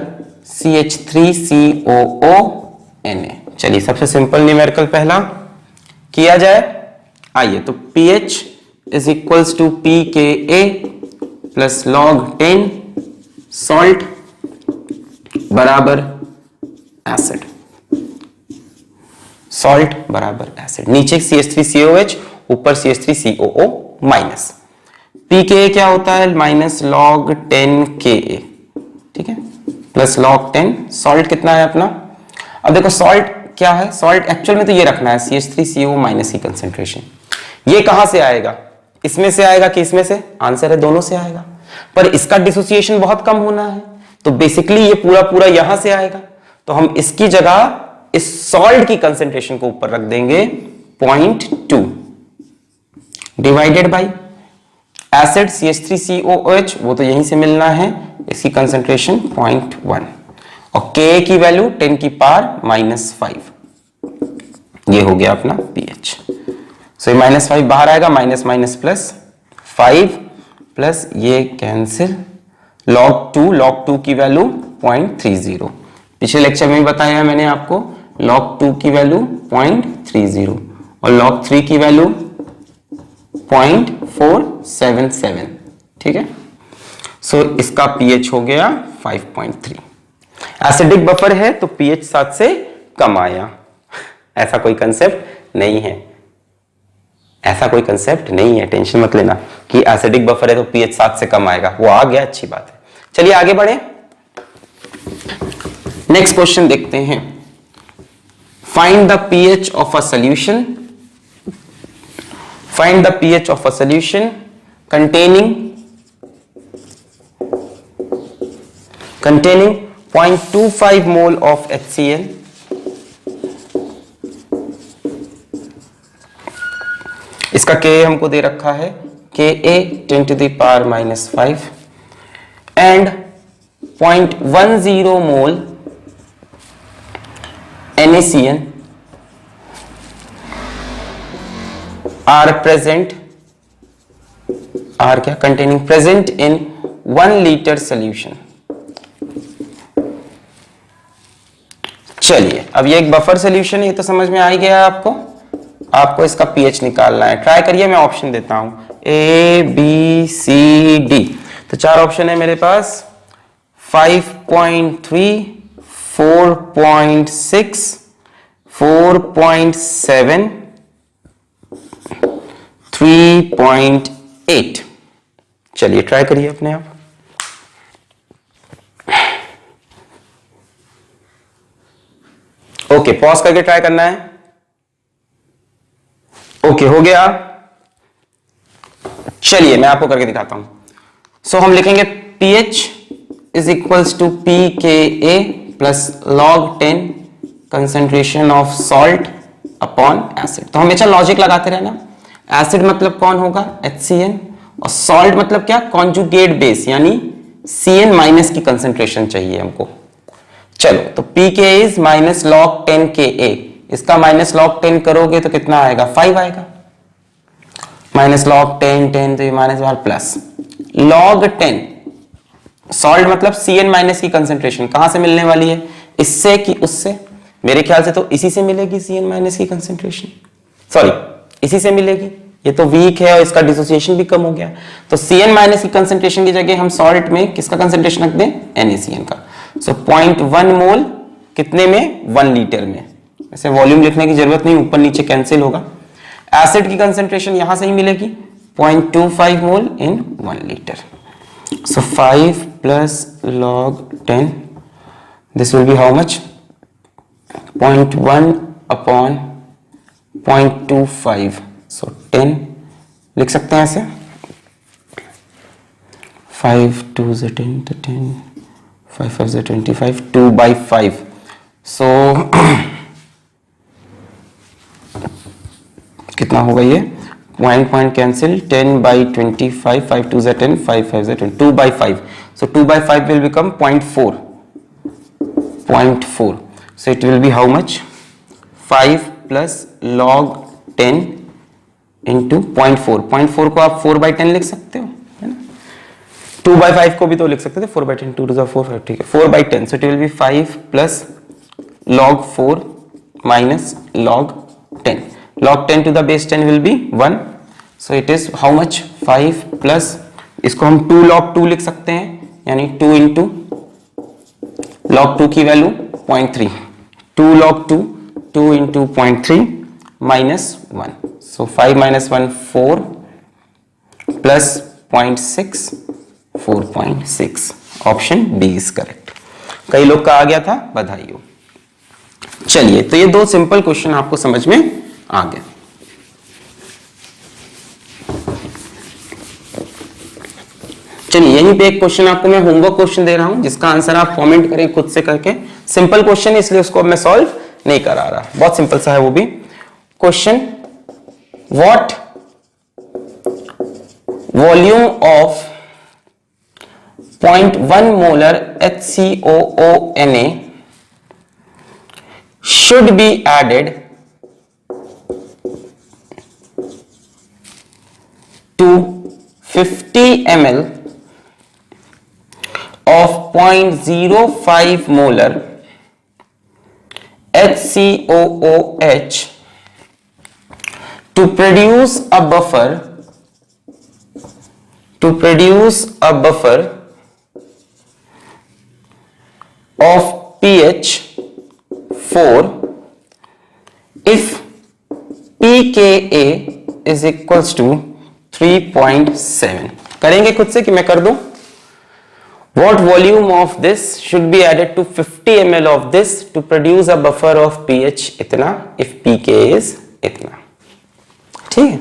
CH3COONA। चलिए सबसे सिंपल न्यूमेरिकल पहला किया जाए। आइए, तो pH is equals to pKa plus log 10 salt बराबर एसिड, सॉल्ट बराबर एसिड। नीचे CH3COH, ऊपर CH3COO माइनस। pKa क्या होता है, माइनस log 10 Ka, ठीक है, प्लस log 10। सॉल्ट कितना है अपना, अब देखो सॉल्ट क्या है, सॉल्ट एक्चुअल में तो ये रखना है CH3CO माइनस की कंसेंट्रेशन। ये कहां से आएगा, इसमें से आएगा कि इसमें से, आंसर है दोनों से आएगा, पर इसका डिसोसिएशन बहुत कम होना है, तो बेसिकली ये पूरा यहां से आएगा। तो हम इसकी जगह इस सॉल्ट की कंसेंट्रेशन को ऊपर रख देंगे 0.2 डिवाइडेड बाय एसिड CH3COOH, वो तो यहीं से मिलना है, इसकी कंसेंट्रेशन 0.1 और Ka की वैल्यू 10 की पावर -5। ये हो गया अपना pH। सो ये -5 बाहर आएगा, माइनस माइनस प्लस 5 प्लस ये कैंसिल, log 2 की वैल्यू 0.30। पिछले लेक्चर में भी बताया है मैंने आपको, log 2 की वैल्यू 0.30 और log 3 की वैल्यू 0.477, ठीक है। सो इसका pH हो गया 5.3। एसिडिक बफर है तो pH 7 से कम आया, ऐसा कोई कंसेप्ट नहीं है, ऐसा कोई कंसेप्ट नहीं है, टेंशन मत लेना कि एसिडिक बफर है तो pH 7 से कम आएगा, वो आ गया, अच्छी बात है। चलिए आगे बढ़े, नेक्स्ट क्वेश्चन देखते हैं। Find the pH of a solution, find the pH of a solution containing 0.25 mole of HCl इसका Ka हमको दे रखा है, Ka 10 to the power -5 and 0.10 mole NaCN are present, are क्या, containing present in 1 liter solution। चलिए, अब ये एक buffer solution है, ये तो समझ में आ ही गया आपको। आपको इसका pH निकालना है, ट्राई करिए, मैं ऑप्शन देता हूं A B C D। तो 4 ऑप्शन है मेरे पास, 5.3, 4.6, 4.7, 3.8। चलिए ट्राई करिए अपने आप। ओके, पॉज करके ट्राई करना है। ओके, हो गया। चलिए मैं आपको करके दिखाता हूं। सो हम लिखेंगे pH is equals to pKa plus log 10 concentration of salt upon acid. तो हमेशा लॉजिक लगाते रहना, एसिड मतलब कौन होगा, HCN, और सॉल्ट मतलब क्या, कॉन्जुगेट बेस, यानी CN माइनस की कंसेंट्रेशन चाहिए हमको। चलो, तो pK is minus log 10 Ka, इसका माइनस log 10 करोगे तो कितना आएगा, 5 आएगा। माइनस लॉग 10 10 तो ये माइनस बार प्लस लॉग 10 सॉल्ट मतलब Cn माइनस की कंसेंट्रेशन कहां से मिलने वाली है, इससे कि उससे? मेरे ख्याल से तो इसी से मिलेगी Cn माइनस की कंसेंट्रेशन, सॉरी इसी से मिलेगी, ये तो वीक है और इसका डिसोसिएशन भी कम हो गया। तो Cn माइनस की कंसेंट्रेशन की जगह हम सॉल्ट में किसका कंसेंट्रेशन रख दें, NaCN का। सो 0.1 मोल कितने में, 1 लीटर में। ऐसे वॉल्यूम लिखने की जरूरत नहीं, ऊपर नीचे कैंसिल होगा। एसिड की कंसेंट्रेशन यहां से ही मिलेगी 0.25 मोल इन 1 litre. So 5 plus log 10 this will be how much, 0.1 upon 0.25, सो 10 लिख सकते हैं ऐसे, 5 2 से 10 तो 10, 5 5 से 25, 2/5, सो कितना होगा ये, पॉइंट कैंसिल, 10/25, 5 2 से 10, 5 5 से 20, 2/5, so 2/5 will become 0.4, so it will be how much, 5 plus log 10 into 0.4 को आप 4/10 लिख सकते हो, है ना। 2/5 को भी तो लिख सकते थे 4/10, 2 to the 4 5, ठीक है, 4/10, so it will be 5 plus log 4 minus log 10. Log 10 to the base 10 will be 1, so it is how much, 5 plus, इसको हम 2 log 2 लिख सकते हैं, यानी 2 into log 2 की value 0.3, 2 log 2, 2 into 0.3 minus 1, so 5 minus 1 4 plus 0.6 4.6, option D is correct. कई लोग का आ गया था, बधाई हो। चलिए, तो ये 2 सिंपल क्वेश्चन आपको समझ में आ गया। चलिए, यहीं पे एक क्वेश्चन आपको मैं होमवर्क क्वेश्चन दे रहा हूं, जिसका आंसर आप कमेंट करें खुद से करके। सिंपल क्वेश्चन है, इसलिए उसको अब मैं सॉल्व नहीं करा रहा, बहुत सिंपल सा है वो भी question. What volume of 0.1 molar HCOONA should be added to 50 ml of 0.05 molar HCOOH to produce a buffer of pH 4 if pKa is equals to 3.7। करेंगे खुद से कि मैं कर दूं? What volume of this should be added to 50 ml of this to produce a buffer of pH इतना if pKa is इतना, ठीक है।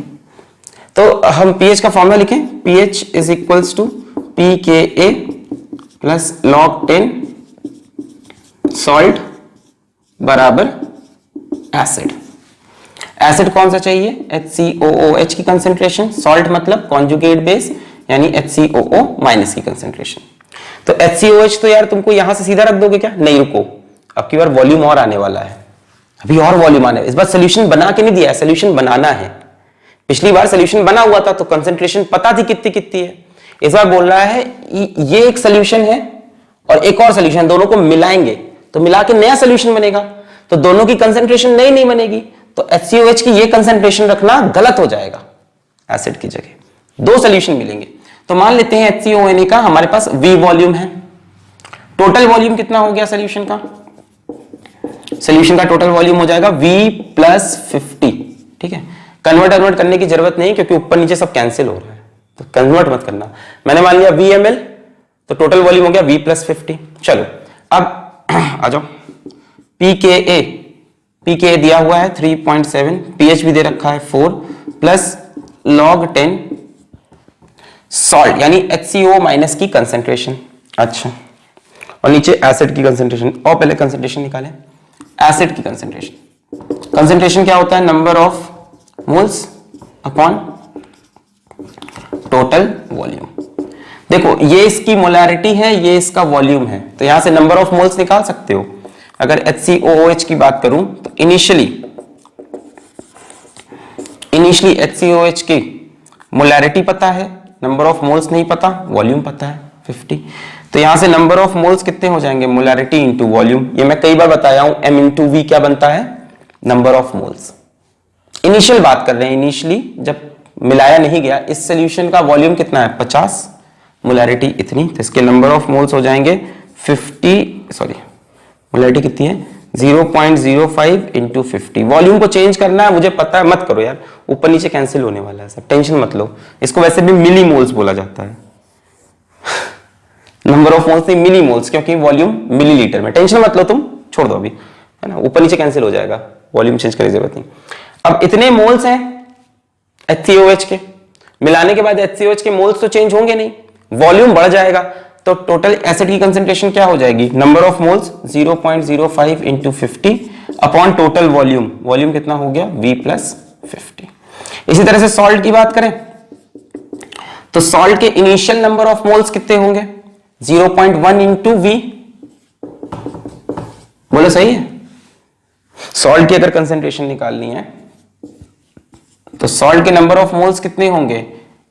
तो हम pH का फॉर्मूला लिखें, pH is equals to pKa plus log 10 salt बराबर एसिड। एसिड कौन सा चाहिए, HCOOH की कंसेंट्रेशन, सॉल्ट मतलब कॉन्जुगेट बेस यानी HCOO माइनस की कंसेंट्रेशन। तो HCOH तो यार तुमको यहां से सीधा रख दोगे क्या, नहीं रुको, अब की बार वॉल्यूम और आने वाला है, अभी और वॉल्यूम आने, इस बार सोल्यूशन बना के नहीं दिया है, सोल्यूशन बनाना है। पिछली बार सोल्यूशन बना हुआ था तो कंसेंट्रेशन पता थी कितनी कितनी है, इस बार बोल रहा है ये एक सोल्यूशन है और एक और सोल्यूशन, दोनों को मिलाएंगे तो मिला के नया सोल्यूशन बनेगा, तो दोनों की कंसेंट्रेशन नई नहीं बनेगी, तो HCOH की ये कंसेंट्रेशन रखना गलत हो जाएगा, एसिड की जगह 2 सोल्यूशन मिलेंगे। तो मान लेते हैं HCONA का हमारे पास V वॉल्यूम है, टोटल वॉल्यूम कितना हो गया सोल्यूशन का, सोल्यूशन का टोटल वॉल्यूम हो जाएगा V प्लस 50, ठीक है। कन्वर्ट करने की जरूरत नहीं क्योंकि ऊपर नीचे सब कैंसिल हो रहा है, तो कन्वर्ट मत करना। मैंने मान लिया VmL, तो टोटल वॉल्यूम हो गया V प्लस 50। चलो अब आ जाओ, pKa दिया हुआ है 3.7, pH भी दे रखा है 4 प्लस log 10 सॉल्ट यानी HCO माइनस की कंसेंट्रेशन। अच्छा, और नीचे एसिड की कंसेंट्रेशन, और पहले कंसेंट्रेशन निकालें, एसिड की कंसेंट्रेशन क्या होता है, number of moles upon total volume. देखो ये इसकी मोलैरिटी है, ये इसका वॉल्यूम है, तो यहां से नंबर ऑफ मोल्स निकाल सकते हो। अगर HCOOH की बात करूं तो इनिशियली HCOH की मोलैरिटी पता है, नंबर ऑफ मोल्स नहीं पता, वॉल्यूम पता है 50। तो यहां से नंबर ऑफ मोल्स कितने हो जाएंगे, मोलैरिटी इंटू वॉल्यूम। ये मैं कई बार बताया हूं, m इंटू वी क्या बनता है, नंबर ऑफ मोल्स। इनिशियल बात कर रहे हैं, इनिशियली जब मिलाया नहीं गया, इस सोल्यूशन का वॉल्यूम कितना है 50, मोलैरिटी इतनी, तो इसके नंबर ऑफ मोल्स हो जाएंगे 50, सॉरी मोलैरिटी कितनी है 0.05 इंटू 50। वॉल्यूम को चेंज करना है मुझे पता है, मत करो यार, ऊपर नीचे कैंसिल होने वाला है सब, टेंशन मत लो। इसको वैसे भी मिली मोल्स बोला जाता है, नंबर ऑफ मोल्स नहीं मिली मोल्स, क्योंकि वॉल्यूम मिलीलीटर में। टेंशन मत लो तुम, छोड़ दो अभी, है ना, ऊपर नीचे कैंसिल हो जाएगा, वॉल्यूम चेंज करने की जरूरत नहीं। अब इतने मोल्स हैं HCOH के, मिलाने के बाद HCOH के मोल्स तो चेंज होंगे नहीं, वॉल्यूम बढ़ जाएगा, तो टोटल एसिड की कंसंट्रेशन क्या हो जाएगी, number of moles 0.05 into 50 upon total volume, volume कितना हो गया V प्लस 50। इसी तरह से सॉल्ट की बात करें तो सॉल्ट के इनिशियल नंबर ऑफ मोल्स कितने होंगे 0.1 इंटू V, बोलो सही है। सॉल्ट की अगर कंसंट्रेशन निकालनी है तो सॉल्ट के नंबर ऑफ मोल्स कितने होंगे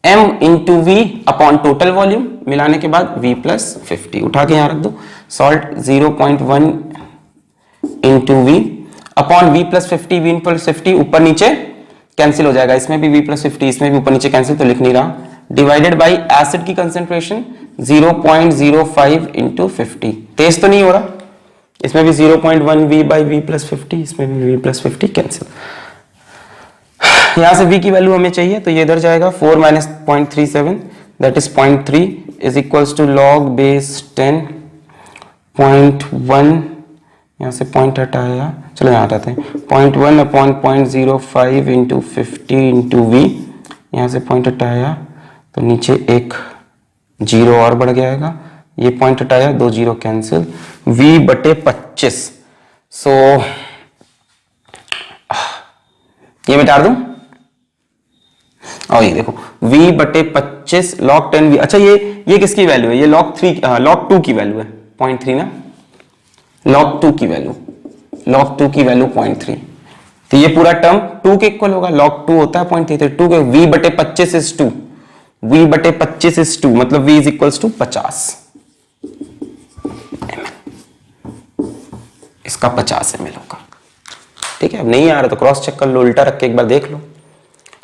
m into V upon total volume, मिलाने के बाद V प्लस 50, उठा के यहां रख दो, salt 0.1 into V upon V plus 50, V plus 50 ऊपर नीचे कैंसिल हो जाएगा, इसमें भी V प्लस 50, इसमें भी ऊपर नीचे कैंसिल, तो लिख नहीं रहा, डिवाइडेड बाई एसिड की कंसंट्रेशन 0.05 इंटू 50, तेज तो नहीं हो रहा, इसमें भी 0.1 V बाई V प्लस 50, इसमें भी V प्लस 50 कैंसिल। यहां से V की वैल्यू हमें चाहिए, तो ये इधर जाएगा 4 minus 0.37 that is 0.3 is equals to log base 10 0.1, यहां से पॉइंट हटाया, चलो यहां हटाते हैं, 0.1 अपॉन 0.05 इंटू 50 इंटू वी, यहां से पॉइंट हटाया तो नीचे एक जीरो और बढ़ जाएगा, ये पॉइंट हटाया, दो जीरो कैंसिल, V बटे 25, सो ये मिटा दूं, और ये देखो V बटे 25 log 10V, अच्छा ये किसकी वैल्यू है, ये log 2 की वैल्यू है 0.3 ना, log 2 की वैल्यू 0.3, तो ये पूरा टर्म 2 के इक्वल होगा, log 2 होता है 0.3, 2 के V बटे 25 इज 2, V बटे 25 इज 2, मतलब V इज इक्वल्स टू 50, इसका 50 ml होगा, ठीक है। अब नहीं आ रहा तो क्रॉस चेक कर लो, उल्टा रख के एक बार देख लो।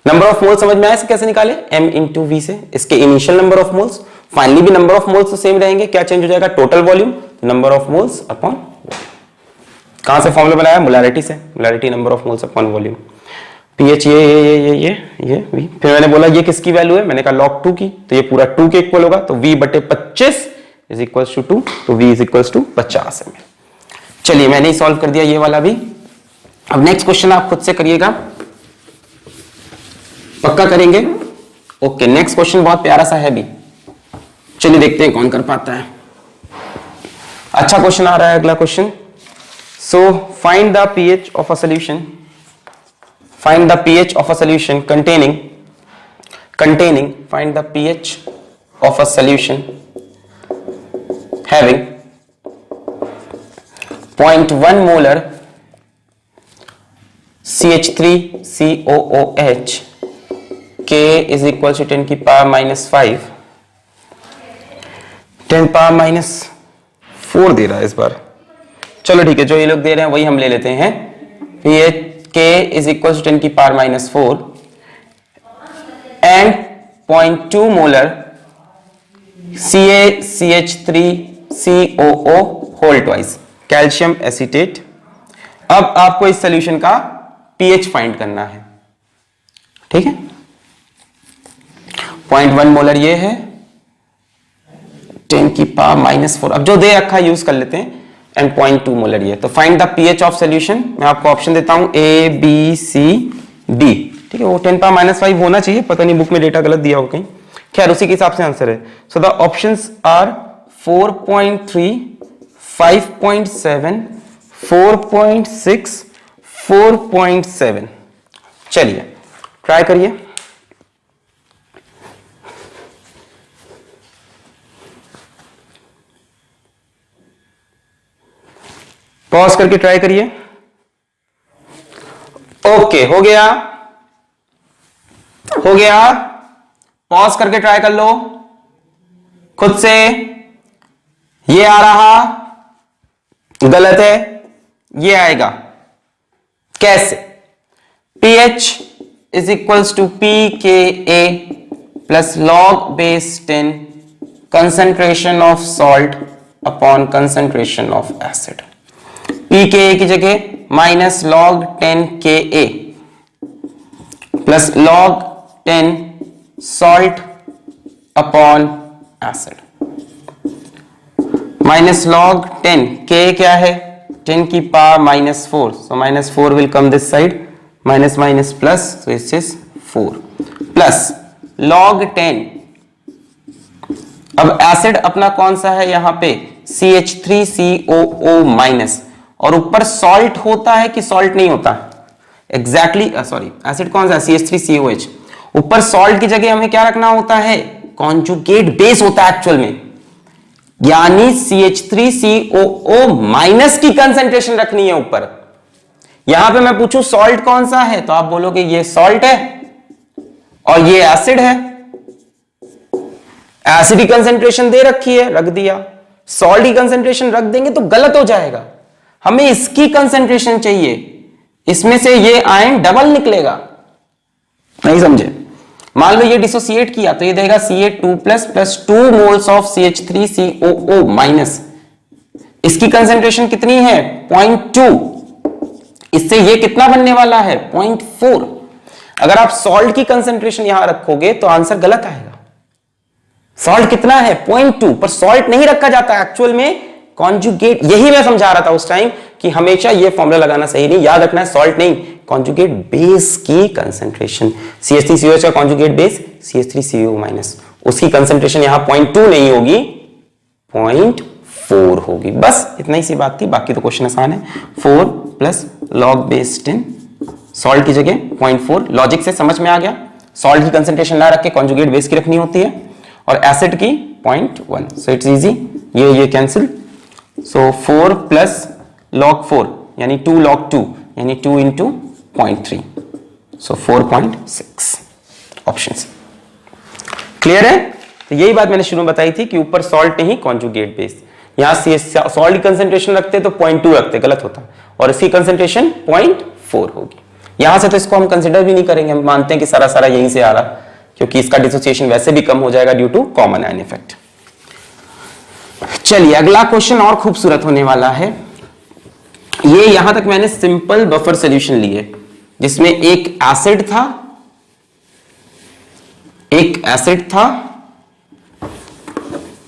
नंबर ऑफ मोल्स समझ में आया, कैसे निकाले, m इंटू वी से, इसके initial number of moles, finally भी नंबर ऑफ मोल्स तो सेम रहेंगे, क्या चेंज हो जाएगा, total volume, number of moles upon volume. कहां से फॉर्मूला बनाया, मोलैरिटी से, molarity number of moles upon volume, pH ये वी, फिर मैंने बोला ये किसकी वैल्यू है, मैंने कहा log 2 की, तो ये पूरा 2 के इक्वल होगा, तो V बटे 25 इज इक्वल्स टू 2, तो V is equals to 50 ml। चलिए मैंने सॉल्व कर दिया ये वाला भी। अब नेक्स्ट क्वेश्चन आप खुद से करिएगा, पक्का करेंगे, ओके। नेक्स्ट क्वेश्चन बहुत प्यारा सा है भी, चलिए देखते हैं कौन कर पाता है। अच्छा क्वेश्चन आ रहा है अगला question, so find the pH of a solution, find the pH of a solution containing find the pH of a solution having 0.1 molar CH3COOH, K is equal to 10 की पावर -5, 10 पावर -4 दे रहा है इस बार, चलो ठीक है, जो ये लोग दे रहे हैं वही हम ले लेते हैं, pH K is equal to 10 की power -4 and 0.2 molar CaCH3COO whole twice calcium acetate. अब आपको इस सॉल्यूशन का पीएच फाइंड करना है, ठीक है। 0.1 मोलर ये है, 10 की पावर -4, अब जो दे रखा यूज कर लेते हैं, एंड 0.2 मोलर ये, तो find the pH of solution. मैं आपको ऑप्शन देता हूं A B C D, ठीक है, वो 10 पावर -5 होना चाहिए, पता नहीं बुक में डेटा गलत दिया हो कहीं, खैर उसी के हिसाब से आंसर है। So the options are 4.3, 5.7, 4.6, 4.7। चलिए ट्राई करिए, पॉज करके ट्राई करिए, ओके हो गया, पॉज करके ट्राई कर लो खुद से। ये आ रहा, गलत है, ये आएगा कैसे? pH is equals to pKa plus log base 10 concentration of salt upon concentration of acid. pKa की जगह minus log 10 Ka plus log 10 salt upon acid minus log 10 K क्या है? 10 की power -4, so -4 will come this side, minus minus plus, so it is 4 plus log 10। अब acid अपना कौन सा है यहां पे? CH3COO माइनस, और ऊपर सॉल्ट होता है कि सॉल्ट नहीं होता? एग्जैक्टली सॉरी, एसिड कौन सा है? CH3COH। ऊपर सॉल्ट की जगह हमें क्या रखना होता है? कॉन्जुगेट बेस होता है एक्चुअल में, यानी CH3COO माइनस की कंसेंट्रेशन रखनी है ऊपर। यहां पे मैं पूछूं सॉल्ट कौन सा है, तो आप बोलोगे ये सॉल्ट है और ये एसिड है। एसिड की कंसेंट्रेशन दे रखी है, रख दिया। सॉल्ट की कंसेंट्रेशन रख देंगे तो गलत हो जाएगा। हमें इसकी कंसेंट्रेशन चाहिए, इसमें से ये आयन डबल निकलेगा। नहीं समझे? मान लो ये डिसोसिएट किया तो ये देगा Ca2 plus 2 moles of CH3COO minus. इसकी कंसेंट्रेशन कितनी है? 0.2। इससे ये कितना बनने वाला है? 0.4। अगर आप सॉल्ट की कंसेंट्रेशन यहां रखोगे तो आंसर गलत आएगा। सॉल्ट कितना है? 0.2, पर सॉल्ट नहीं रखा जाता एक्चुअल में, कॉन्जुगेट। यही मैं समझा रहा था उस टाइम कि हमेशा ये फॉर्मूला लगाना सही नहीं, याद रखना है सॉल्ट नहीं, कॉन्जुगेट बेस की कंसेंट्रेशन। CH3COH का कॉन्जुगेट बेस CH3COO माइनस, उसकी कंसेंट्रेशन यहां 0.2 नहीं होगी, 0.4 होगी। बस इतना ही सी बात थी, बाकी तो क्वेश्चन आसान है। 4 प्लस लॉग बेस 10, सॉल्ट की जगह 0.4। लॉजिक से समझ में आ गया, सॉल्ट की कंसेंट्रेशन ना रख के कॉन्जुगेट बेस की रखनी होती है, और एसिड की 0.1। सो इट्स इजी, ये कैंसिल। सो 4 प्लस log 4 यानी 2 log 2 यानी 2 into 0.3, so 4.6 ऑप्शन। क्लियर है? तो यही बात मैंने शुरू में बताई थी कि ऊपर सॉल्ट नहीं, कॉन्जुगेट बेस। यहां सॉल्ट की कंसेंट्रेशन रखते तो 0.2 रखते, गलत होता, और इसकी कंसेंट्रेशन 0.4 होगी। यहां से तो इसको हम कंसिडर भी नहीं करेंगे, हम मानते हैं कि सारा यहीं से आ रहा, क्योंकि इसका डिसोसिएशन वैसे भी कम हो जाएगा due to common ion effect. चलिए अगला क्वेश्चन और खूबसूरत होने वाला है। ये यहां तक मैंने सिंपल बफर सॉल्यूशन लिए, जिसमें एक एसिड था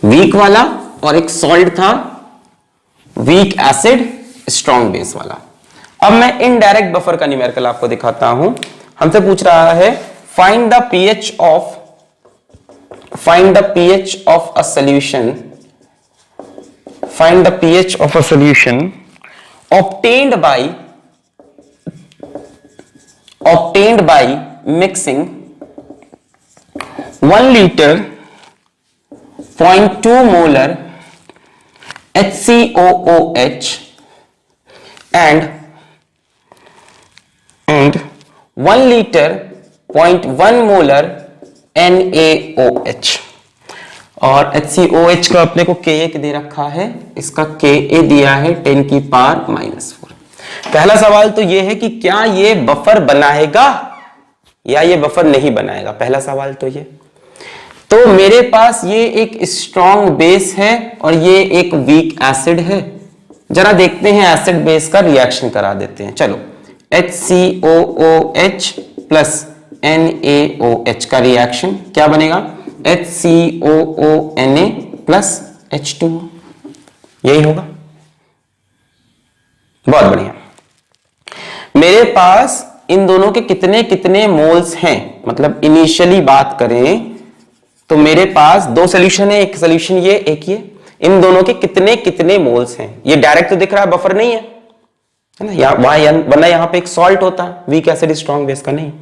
वीक वाला, और एक सॉल्ट था वीक एसिड स्ट्रॉन्ग बेस वाला। अब मैं इनडायरेक्ट बफर का न्यूमेरिकल आपको दिखाता हूं। हमसे पूछ रहा है find the pH of a solution, find the pH of a solution obtained by mixing 1 liter 0.2 molar HCOOH and 1 liter 0.1 molar NaOH। और HCOH का अपने को Ka दे रखा है, इसका Ka दिया है 10 की पावर -4। पहला सवाल तो ये है कि क्या ये बफर बनाएगा या ये बफर नहीं बनाएगा, पहला सवाल तो ये। तो मेरे पास ये एक स्ट्रॉन्ग बेस है और ये एक वीक एसिड है। जरा देखते हैं एसिड बेस का रिएक्शन करा देते हैं। चलो HCOOH प्लस NaOH का रिएक्शन क्या बनेगा? HCOONa प्लस H2O, यही होगा। बहुत बढ़िया। मेरे पास इन दोनों के कितने कितने मोल्स हैं, मतलब इनिशियली बात करें तो मेरे पास 2 सोल्यूशन है, एक सोल्यूशन ये, एक ये। इन दोनों के कितने कितने मोल्स हैं? ये डायरेक्ट तो दिख रहा है, बफर नहीं है ना, वरना यहां पे एक सॉल्ट होता है, वीक एसिड स्ट्रॉन्ग बेस का नहीं।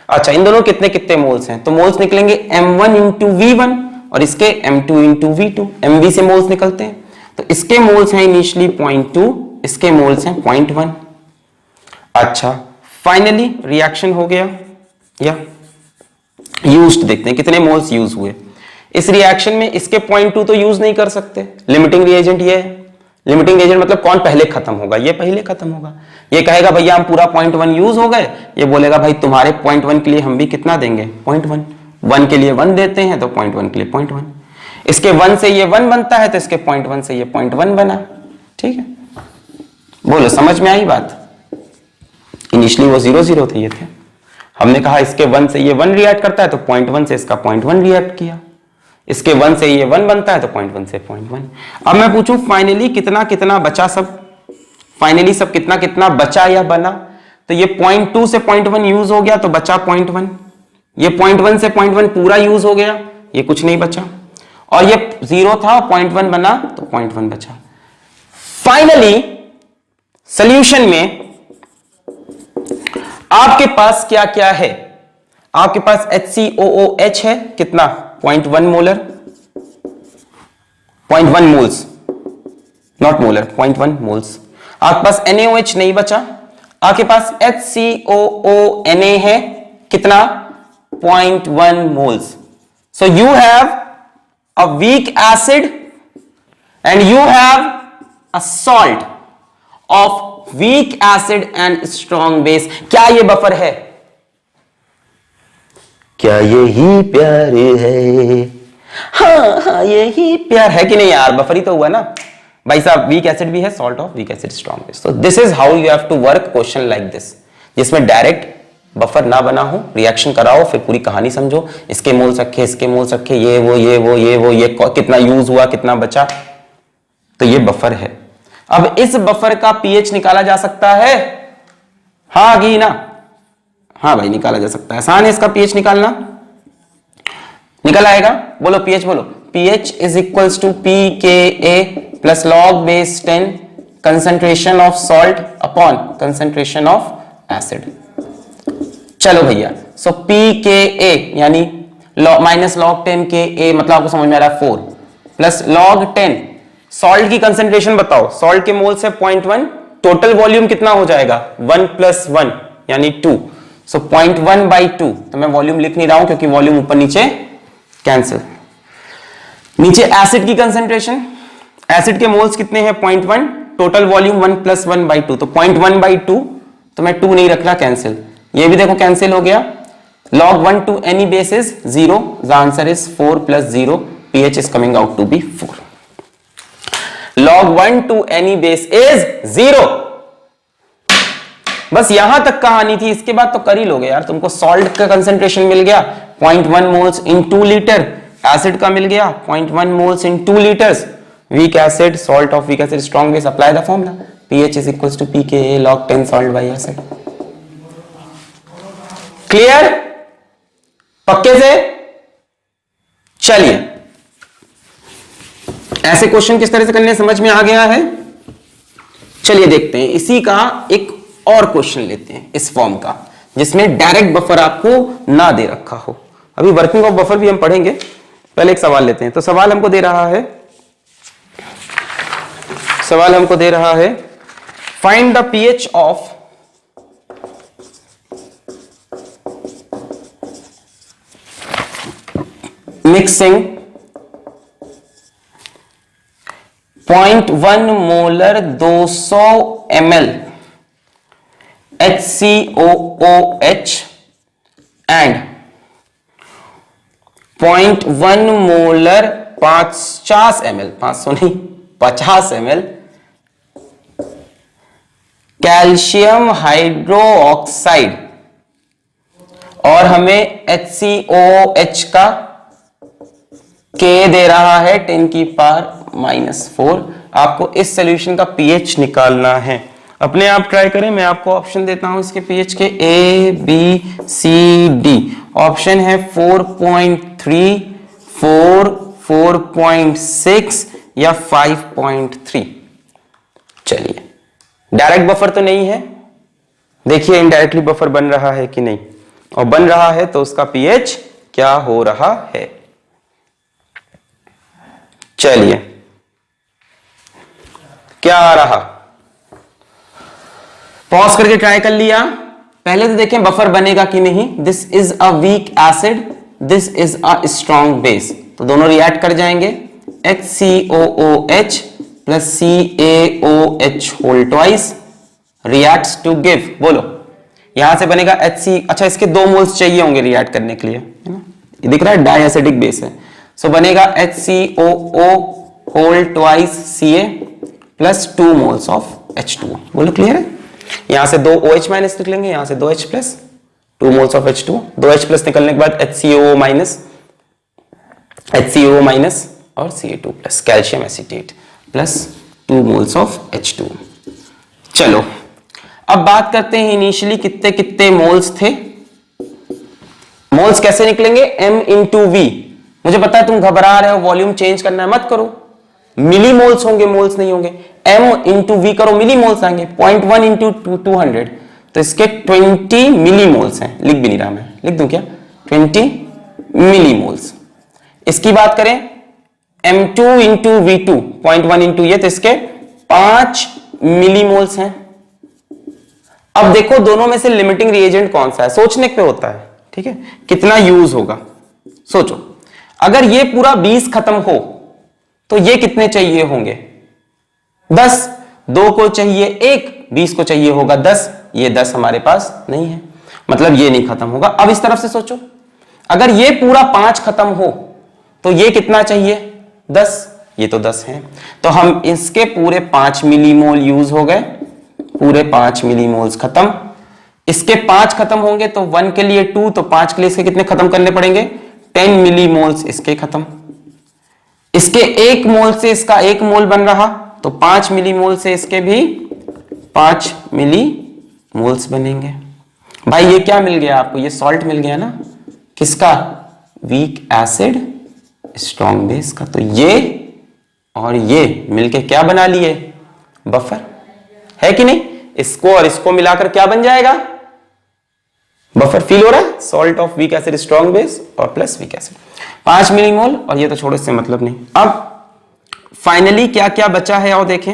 अच्छा, इन दोनों कितने कितने मोल्स हैं? तो मोल्स निकलेंगे m1 इंटू V1 और इसके m2 इंटू V2, mv से मोल्स निकलते हैं। तो इसके मोल्स हैं इनिशियली 0.2, इसके मोल्स हैं 0.1। अच्छा, फाइनली रिएक्शन हो गया, या यूज्ड देखते हैं कितने मोल्स यूज हुए इस रिएक्शन में। इसके 0.2 तो यूज नहीं कर सकते, लिमिटिंग रिएजेंट ये है। लिमिटिंग एजेंट मतलब कौन पहले खत्म होगा, ये पहले खत्म होगा। ये कहेगा भैया हम पूरा 0.1 यूज हो गए, ये बोलेगा भाई तुम्हारे 0.1 के लिए हम भी कितना देंगे 0.1, 1 के लिए 1 देते हैं तो 0.1 के लिए 0.1, इसके 1 से ये 1 बनता है तो इसके 0.1 से ये 0.1 बना। ठीक है, बोलो समझ में आई बात। इनिशियली वो 0 0 थे, ये थे, हमने कहा इसके 1 से ये 1 रिएक्ट करता है तो 0.1 से इसका 0.1 रिएक्ट किया, इसके 1 से ये 1 बनता है तो 0.1 से 0.1। अब मैं पूछूं फाइनली कितना कितना बचा, सब फाइनली सब कितना कितना बचा या बना, तो ये 0.2 से 0.1 यूज हो गया तो बचा 0.1, ये 0.1 से 0.1 पूरा यूज हो गया, ये कुछ नहीं बचा, और ये 0 था 0.1 बना तो 0.1 बचा। फाइनली सॉल्यूशन में आपके पास क्या क्या है, आपके पास HCOOH है कितना 0.1 molar, 0.1 moles, not molar, 0.1 moles. आपके पास NaOH नहीं बचा, आपके पास HCOONA है कितना 0.1 moles. So you have a weak acid and you have a salt of weak acid and strong base. क्या ये बफर है? क्या यही प्यार है? हाँ यही प्यार है कि नहीं यार, बफर ही तो हुआ ना भाई साहब। वीक एसिड भी है, salt of weak acid, strong base. तो this is how you have to work question like this, जिसमें डायरेक्ट बफर ना बना हो, रिएक्शन कराओ, फिर पूरी कहानी समझो, इसके मोल्स रखे, इसके मोल्स रखे, ये वो ये वो ये वो ये कितना यूज हुआ कितना बचा, तो ये बफर है। अब इस बफर का पीएच निकाला जा सकता है, हाँ कि ना? हाँ भाई निकाला जा सकता है, आसान है इसका पीएच निकालना। निकल आएगा, बोलो पीएच, बोलो pH is equals to pKa plus log base 10 concentration of salt upon concentration of acid. चलो भैया, सो pKa यानी माइनस लॉग 10 Ka, मतलब आपको समझ में आ रहा है 4 प्लस लॉग 10 सॉल्ट की कंसंट्रेशन बताओ, सॉल्ट के मोल्स है 0.1, टोटल वॉल्यूम कितना हो जाएगा 1 प्लस 1 यानी 2, सो 0.1 बाई 2, तो मैं वॉल्यूम लिख नहीं रहा हूं क्योंकि वॉल्यूम ऊपर नीचे कैंसिल। नीचे एसिड की कंसंट्रेशन, एसिड के मोल्स कितने हैं 0.1, टोटल वॉल्यूम 1 प्लस 1 बाई 2, तो 0.1 बाई 2, तो मैं 2 नहीं रख रहा, कैंसिल, ये भी देखो कैंसिल हो गया। log 1 to any base is 0, the answer is 4 plus 0, pH is coming out to be 4. log 1 to any base is 0। बस यहां तक कहानी थी, इसके बाद तो कर ही लोगे यार। तुमको सॉल्ट का कंसंट्रेशन मिल गया 0.1 मोल्स इन 2 लीटर, एसिड का मिल गया 0.1 moles in 2 litres, weak acid, salt of weak acid, strong base, apply the formula pH is equals to pKa log 10 salt by acid। Clear? पक्के से? चलिए ऐसे क्वेश्चन किस तरह से करने समझ में आ गया है। चलिए देखते हैं, इसी का एक और क्वेश्चन लेते हैं इस फॉर्म का, जिसमें डायरेक्ट बफर आपको ना दे रखा हो। अभी वर्किंग ऑफ बफर भी हम पढ़ेंगे, पहले एक सवाल लेते हैं। तो सवाल हमको दे रहा है find the pH of mixing 0.1 molar 200 ml HCOOH and 0.1 molar 50 ml, 500 नहीं 50 ml कैल्शियम हाइड्रोक्साइड, और हमें HCOOH का K दे रहा है 10⁻⁻⁴। आपको इस सॉल्यूशन का पीएच निकालना है। अपने आप ट्राई करें, मैं आपको ऑप्शन देता हूं इसके पीएच के A B C D। Option है 4.3, 4, 4.6 या 5.3। चलिए, डायरेक्ट बफर तो नहीं है, देखिए इनडायरेक्टली बफर बन रहा है कि नहीं, और बन रहा है तो उसका पीएच क्या हो रहा है। चलिए क्या आ रहा, पॉज करके ट्राई कर लिया। पहले तो देखें बफर बनेगा कि नहीं। This is a weak acid this is a strong base, तो दोनों रिएक्ट कर जाएंगे, HCOOH प्लस CaOH whole twice reacts to give, बोलो यहां से बनेगा HC, अच्छा इसके 2 मोल्स चाहिए होंगे रिएक्ट करने के लिए, है ना, ये दिख रहा है डाई एसिडिक बेस है, सो बनेगा HCOO whole twice Ca plus 2 moles of H2O, बोलो क्लियर है। यहां से 2 OH माइनस निकलेंगे, यहां से 2 H plus 2 moles of H2O, 2 H plus निकलने के बाद HCOO माइनस और Ca2 plus calcium acetate plus 2 moles of H2O। चलो अब बात करते हैं इनिशियली कितने कितने मोल्स थे। मोल्स कैसे निकलेंगे, M इंटू वी, मुझे पता है तुम घबरा रहे हो, वॉल्यूम चेंज करना है, मत करो, मिली मोल्स होंगे, मोल्स नहीं होंगे, M इंटू वी करो, मिली मोल्स आएंगे, 0.1 इंटू 200, तो इसके 20 मिली मोल्स हैं, लिख भी नहीं रहा मैं, लिख दूं क्या, 20 मिली मोल्स। इसकी बात करें M2 इंटू V2 0.1 इंटू ये, तो इसके 5 मिली मोल्स हैं। अब देखो दोनों में से लिमिटिंग रिएजेंट कौन सा है, सोचने पे होता है, ठीक है, कितना यूज होगा, सोचो, अगर ये पूरा 20 खत्म हो तो ये कितने चाहिए होंगे, 10, 2 को चाहिए 1, 20 को चाहिए होगा 10, ये 10 हमारे पास नहीं है, मतलब ये नहीं खत्म होगा। अब इस तरफ से सोचो, अगर ये पूरा 5 खत्म हो तो ये कितना चाहिए, 10, ये तो 10 है, तो हम इसके पूरे 5 मिलीमोल यूज हो गए, पूरे 5 मिलीमोल्स खत्म, इसके 5 खत्म होंगे तो 1 के लिए 2, तो 5 के लिए इसके कितने खत्म करने पड़ेंगे, 10 मिलीमोल्स इसके खत्म, इसके 1 मोल से इसका 1 मोल बन रहा, तो 5 मिलीमोल से इसके भी 5 मिलीमोल्स बनेंगे। भाई ये क्या मिल गया आपको, ये सॉल्ट मिल गया ना, किसका, वीक एसिड स्ट्रॉन्ग बेस का, तो ये और ये मिलके क्या बना लिए, बफर, है कि नहीं, इसको और इसको मिलाकर क्या बन जाएगा, बफर। फील हो रहा है, salt of weak acid strong base और प्लस वीक एसिड, 5 मिलीमोल, और ये तो छोड़ो, इससे मतलब नहीं। अब फाइनली क्या क्या बचा है और देखें,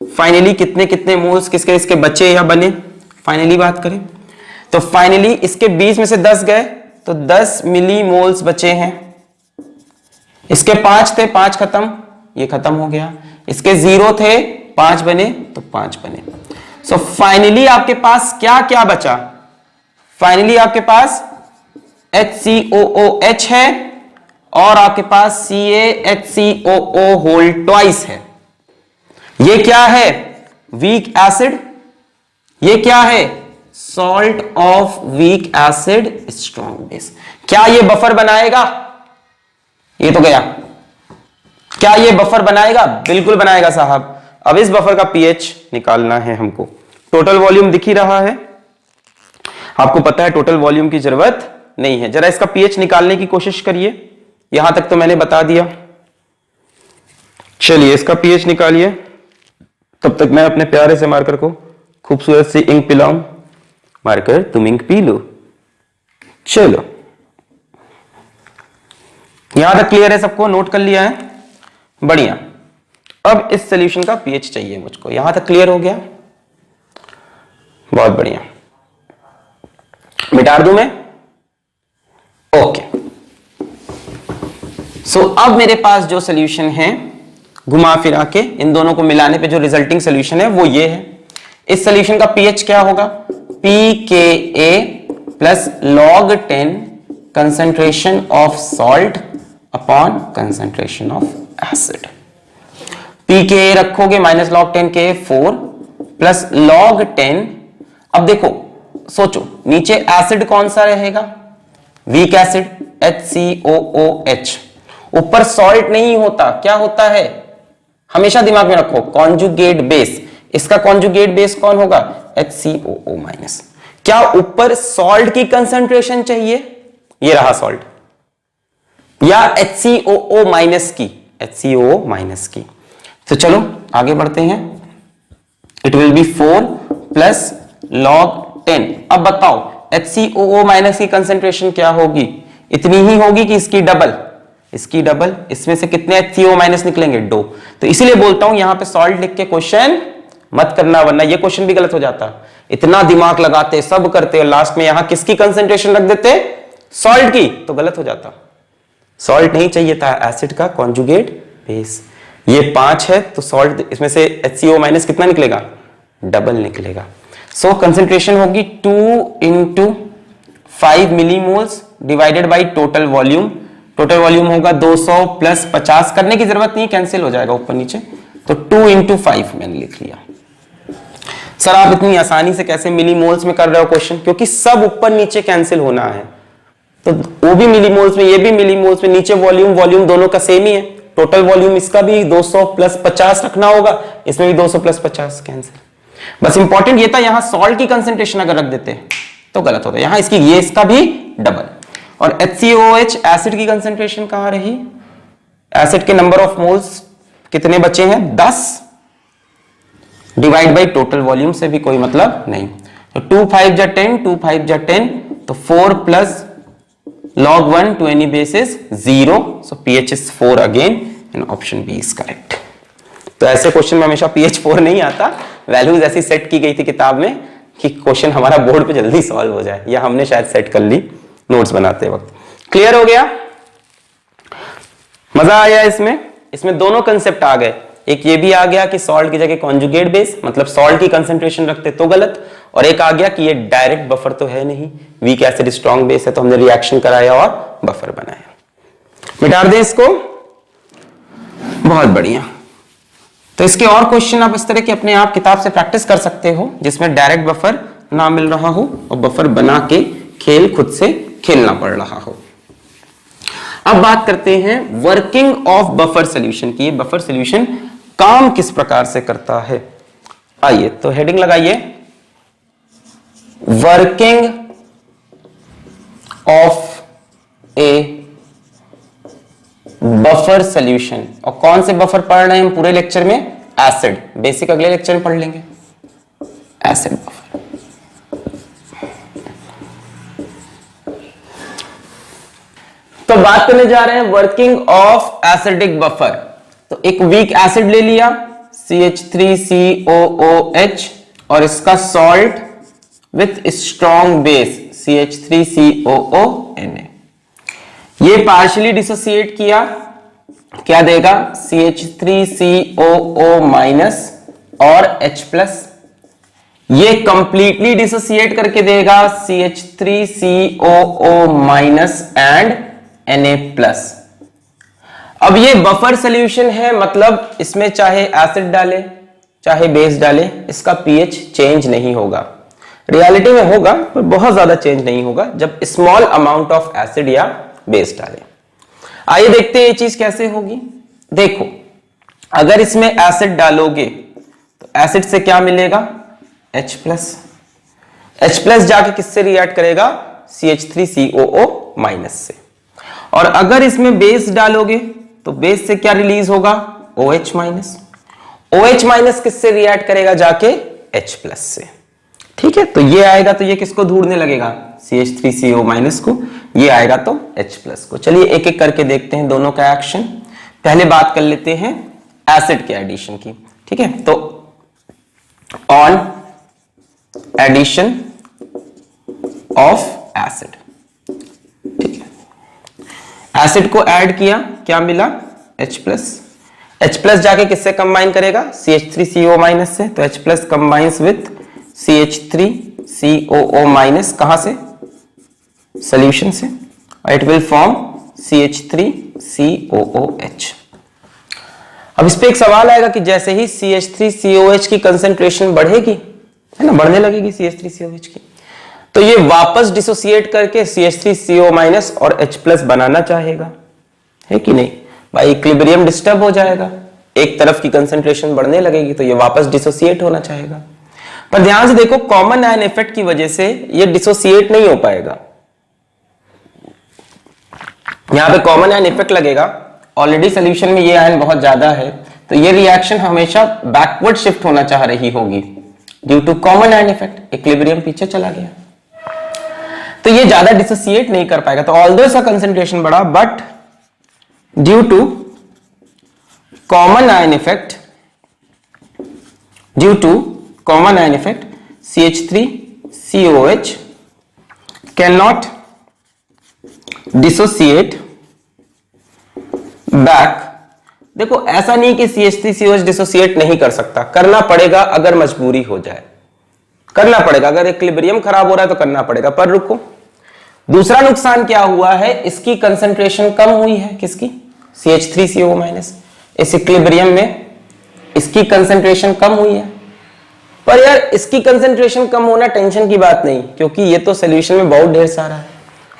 फाइनली कितने कितने मोल्स किसके इसके बचे या बने, फाइनली बात करें तो फाइनली इसके 20 में से 10 गए तो 10 मिलीमोल्स बचे हैं, इसके 5 थे, 5 खत्म, ये खत्म हो गया, इसके 0 थे, 5 बने तो 5 बने। सो फाइनली आपके पास क्या क्या बचा, फाइनली आपके पास HCOOH है और आपके पास CaHCOO होल ट्वाइस है। ये क्या है, वीक एसिड, ये क्या है, salt of weak acid strong base. क्या ये बफर बनाएगा, ये तो गया, क्या ये बफर बनाएगा, बिल्कुल बनाएगा साहब। अब इस बफर का पीएच निकालना है हमको, टोटल वॉल्यूम दिख ही रहा है, आपको पता है टोटल वॉल्यूम की जरूरत नहीं है, जरा इसका पीएच निकालने की कोशिश करिए, यहां तक तो मैंने बता दिया। चलिए इसका पीएच निकालिए, तब तक मैं अपने प्यारे से मार्कर को खूबसूरत सी इंक पिलाऊं, मार्कर तुम इंक पी लो। चलो यहां तक क्लियर है सबको, नोट कर लिया है, बढ़िया। अब इस सॉल्यूशन का पीएच चाहिए मुझको, यहां तक क्लियर हो गया, बहुत बढ़िया, मिटा दूं मैं, ओके। सो अब मेरे पास जो सॉल्यूशन है, घुमा फिरा के इन दोनों को मिलाने पे जो रिजल्टिंग सॉल्यूशन है वो ये है। इस सॉल्यूशन का पीएच क्या होगा, pKa plus log 10 concentration of salt upon concentration of acid. pKa रखोगे minus log 10 Ka 4 plus log 10, अब देखो सोचो नीचे एसिड कौन सा रहेगा, वीक एसिड HCOOH, ऊपर सॉल्ट नहीं होता, क्या होता है, हमेशा दिमाग में रखो कॉन्जुगेट बेस, इसका कॉन्जुगेट बेस कौन होगा, HCOO माइनस। क्या ऊपर सॉल्ट की कंसंट्रेशन चाहिए, ये रहा सॉल्ट, या HCOO माइनस की, HCOO माइनस की। तो चलो आगे बढ़ते हैं, it will be 4 plus log 10। अब बताओ HCOO माइनस की कंसंट्रेशन क्या होगी, इतनी ही होगी कि इसकी डबल, इसकी डबल, इसमें से कितने HCOO माइनस निकलेंगे, 2। तो इसीलिए बोलता हूं यहां पे सॉल्ट लिख के क्वेश्चन मत करना, वरना ये क्वेश्चन भी गलत हो जाता। इतना दिमाग लगाते सब करते और लास्ट में यहां किसकी कंसंट्रेशन रख देते, सॉल्ट की तो गलत हो जाता, सॉल्ट नहीं चाहिए था, एसिड का कॉन्जुगेट बेस। ये 5 है तो सॉल्ट इसमें से HCO माइनस कितना निकलेगा, डबल निकलेगा। सो कंसेंट्रेशन होगी 2 into 5 millimoles divided by total volume. Total volume होगा 200 प्लस 50, करने की जरूरत नहीं, कैंसिल हो जाएगा ऊपर नीचे, तो 2 इंटू 5 मैंने लिख लिया। सर आप इतनी आसानी से कैसे मिलीमोल्स में कर रहे हो क्वेश्चन, क्योंकि सब ऊपर नीचे कैंसिल होना है, तो वो भी मिलीमोल्स में, ये भी मिलीमोल्स में, नीचे वॉल्यूम वॉल्यूम दोनों का सेम ही है। टोटल वॉल्यूम इसका भी 200 प्लस 50 रखना होगा, इसमें भी 200 प्लस 50 कैंसिल। बस इंपॉर्टेंट ये था, यहां सॉल्ट की कंसेंट्रेशन अगर रख देते तो गलत होता, यहां इसकी ये इसका भी डबल। और HCOH एसिड की कंसेंट्रेशन कहां रही, एसिड के नंबर ऑफ मोल्स कितने बचे हैं 10, डिवाइड बाई टोटल वॉल्यूम से भी कोई मतलब नहीं, तो 2 5 जा 10, 2 5 जा 10, तो 4 plus log 1 to any base is 0, so pH is 4 again and option B is correct। तो ऐसे क्वेश्चन में हमेशा pH 4 नहीं आता, वैल्यूज ऐसी सेट की गई थी किताब में कि क्वेश्चन हमारा बोर्ड पे जल्दी सॉल्व हो जाए, या हमने शायद सेट कर ली नोट्स बनाते वक्त। क्लियर हो गया, मजा आया इसमें, इसमें दोनों कंसेप्ट आ गए। एक ये भी आ गया कि सॉल्ट की जगह कॉन्जुगेट बेस, मतलब सॉल्ट की कंसेंट्रेशन रखते तो गलत, और एक आ गया कि ये डायरेक्ट बफर तो है नहीं, वीक एसिड स्ट्रॉन्ग बेस है, तो हमने रिएक्शन कराया और बफर बनाया। मिटा दें इसको, बहुत बढ़िया। तो इसके और क्वेश्चन आप इस तरह के अपने आप किताब से प्रैक्टिस कर सकते हो, जिसमें डायरेक्ट बफर ना मिल रहा हो और बफर बना के खेल खुद से खेलना पड़ रहा हो। अब बात करते हैं वर्किंग ऑफ बफर सॉल्यूशन की। बफर सॉल्यूशन काम किस प्रकार से करता है, आइए तो हेडिंग लगाइए, working of A buffer solution. और कौन से बफर पढ़ रहे हैं हम पूरे लेक्चर में, एसिड, बेसिक अगले लेक्चर में पढ़ लेंगे, एसिड बफर। तो बात करने जा रहे हैं वर्किंग ऑफ एसिडिक बफर। तो एक वीक एसिड ले लिया CH3COOH और इसका salt with strong base CH3COONA, ये पार्शियली डिसोसिएट किया, क्या देगा CH3COO माइनस और H प्लस, ये कंप्लीटली डिसोसिएट करके देगा CH3COO minus and Na plus. अब ये बफर सॉल्यूशन है, मतलब इसमें चाहे एसिड डाले चाहे बेस डाले, इसका pH चेंज नहीं होगा। रियलिटी में होगा पर बहुत ज्यादा चेंज नहीं होगा जब स्मॉल अमाउंट ऑफ एसिड या बेस डाले। आइए देखते हैं ये चीज कैसे होगी। देखो, अगर इसमें एसिड डालोगे तो एसिड से क्या मिलेगा H प्लस, H प्लस जाके किससे रिएक्ट करेगा CH3COO माइनस से, और अगर इसमें बेस डालोगे तो बेस से क्या रिलीज होगा OH माइनस, OH माइनस किससे रिएक्ट करेगा जाके H प्लस से। ठीक है, तो ये आएगा तो ये किसको ढूंढने लगेगा CH3CO माइनस को, ये आएगा तो H प्लस को। चलिए एक एक करके देखते हैं दोनों का एक्शन। पहले बात कर लेते हैं एसिड के एडिशन की। ठीक है, तो ऑन एडिशन ऑफ एसिड, ठीक है, एसिड को ऐड किया, क्या मिला H प्लस, H प्लस जाके किससे कंबाइन करेगा CH3CO माइनस से, तो H plus combines with CH3COO minus, कहां से सॉल्यूशन से, इट विल फॉर्म CH3COOH। अब इस पे एक सवाल आएगा कि जैसे ही CH3COH की कंसेंट्रेशन बढ़ेगी, है ना, बढ़ने लगेगी CH3COH की, तो ये वापस डिसोसिएट करके CH3CO माइनस और H प्लस बनाना चाहेगा, है कि नहीं भाई, इक्विलिब्रियम डिस्टर्ब हो जाएगा, एक तरफ की कंसेंट्रेशन बढ़ने लगेगी तो ये वापस डिसोसिएट होना चाहेगा। पर ध्यान से देखो, कॉमन आयन इफेक्ट की वजह से ये डिसोसिएट नहीं हो पाएगा। यहां पे कॉमन आयन इफेक्ट लगेगा, ऑलरेडी सॉल्यूशन में ये आयन बहुत ज्यादा है, तो ये रिएक्शन हमेशा बैकवर्ड शिफ्ट होना चाह रही होगी due to common ion effect, equilibrium पीछे चला गया, तो ये ज्यादा डिसोसिएट नहीं कर पाएगा। तो ऑल्दो इसका कंसेंट्रेशन बढ़ा, but due to common ion effect, due to common ion effect CH3COH cannot dissociate back. देखो ऐसा नहीं कि CH3COH डिसोसिएट नहीं कर सकता, करना पड़ेगा अगर मजबूरी हो जाए, करना पड़ेगा, अगर इक्विलिब्रियम खराब हो रहा है तो करना पड़ेगा। पर रुको, दूसरा नुकसान क्या हुआ है, इसकी कंसंट्रेशन कम हुई है, किसकी, CH3CO-। इस इक्विलिब्रियम में इसकी कंसंट्रेशन कम हुई है। पर यार इसकी कंसंट्रेशन कम होना टेंशन की बात नहीं, क्योंकि ये तो सोल्यूशन में बहुत ढेर सारा है।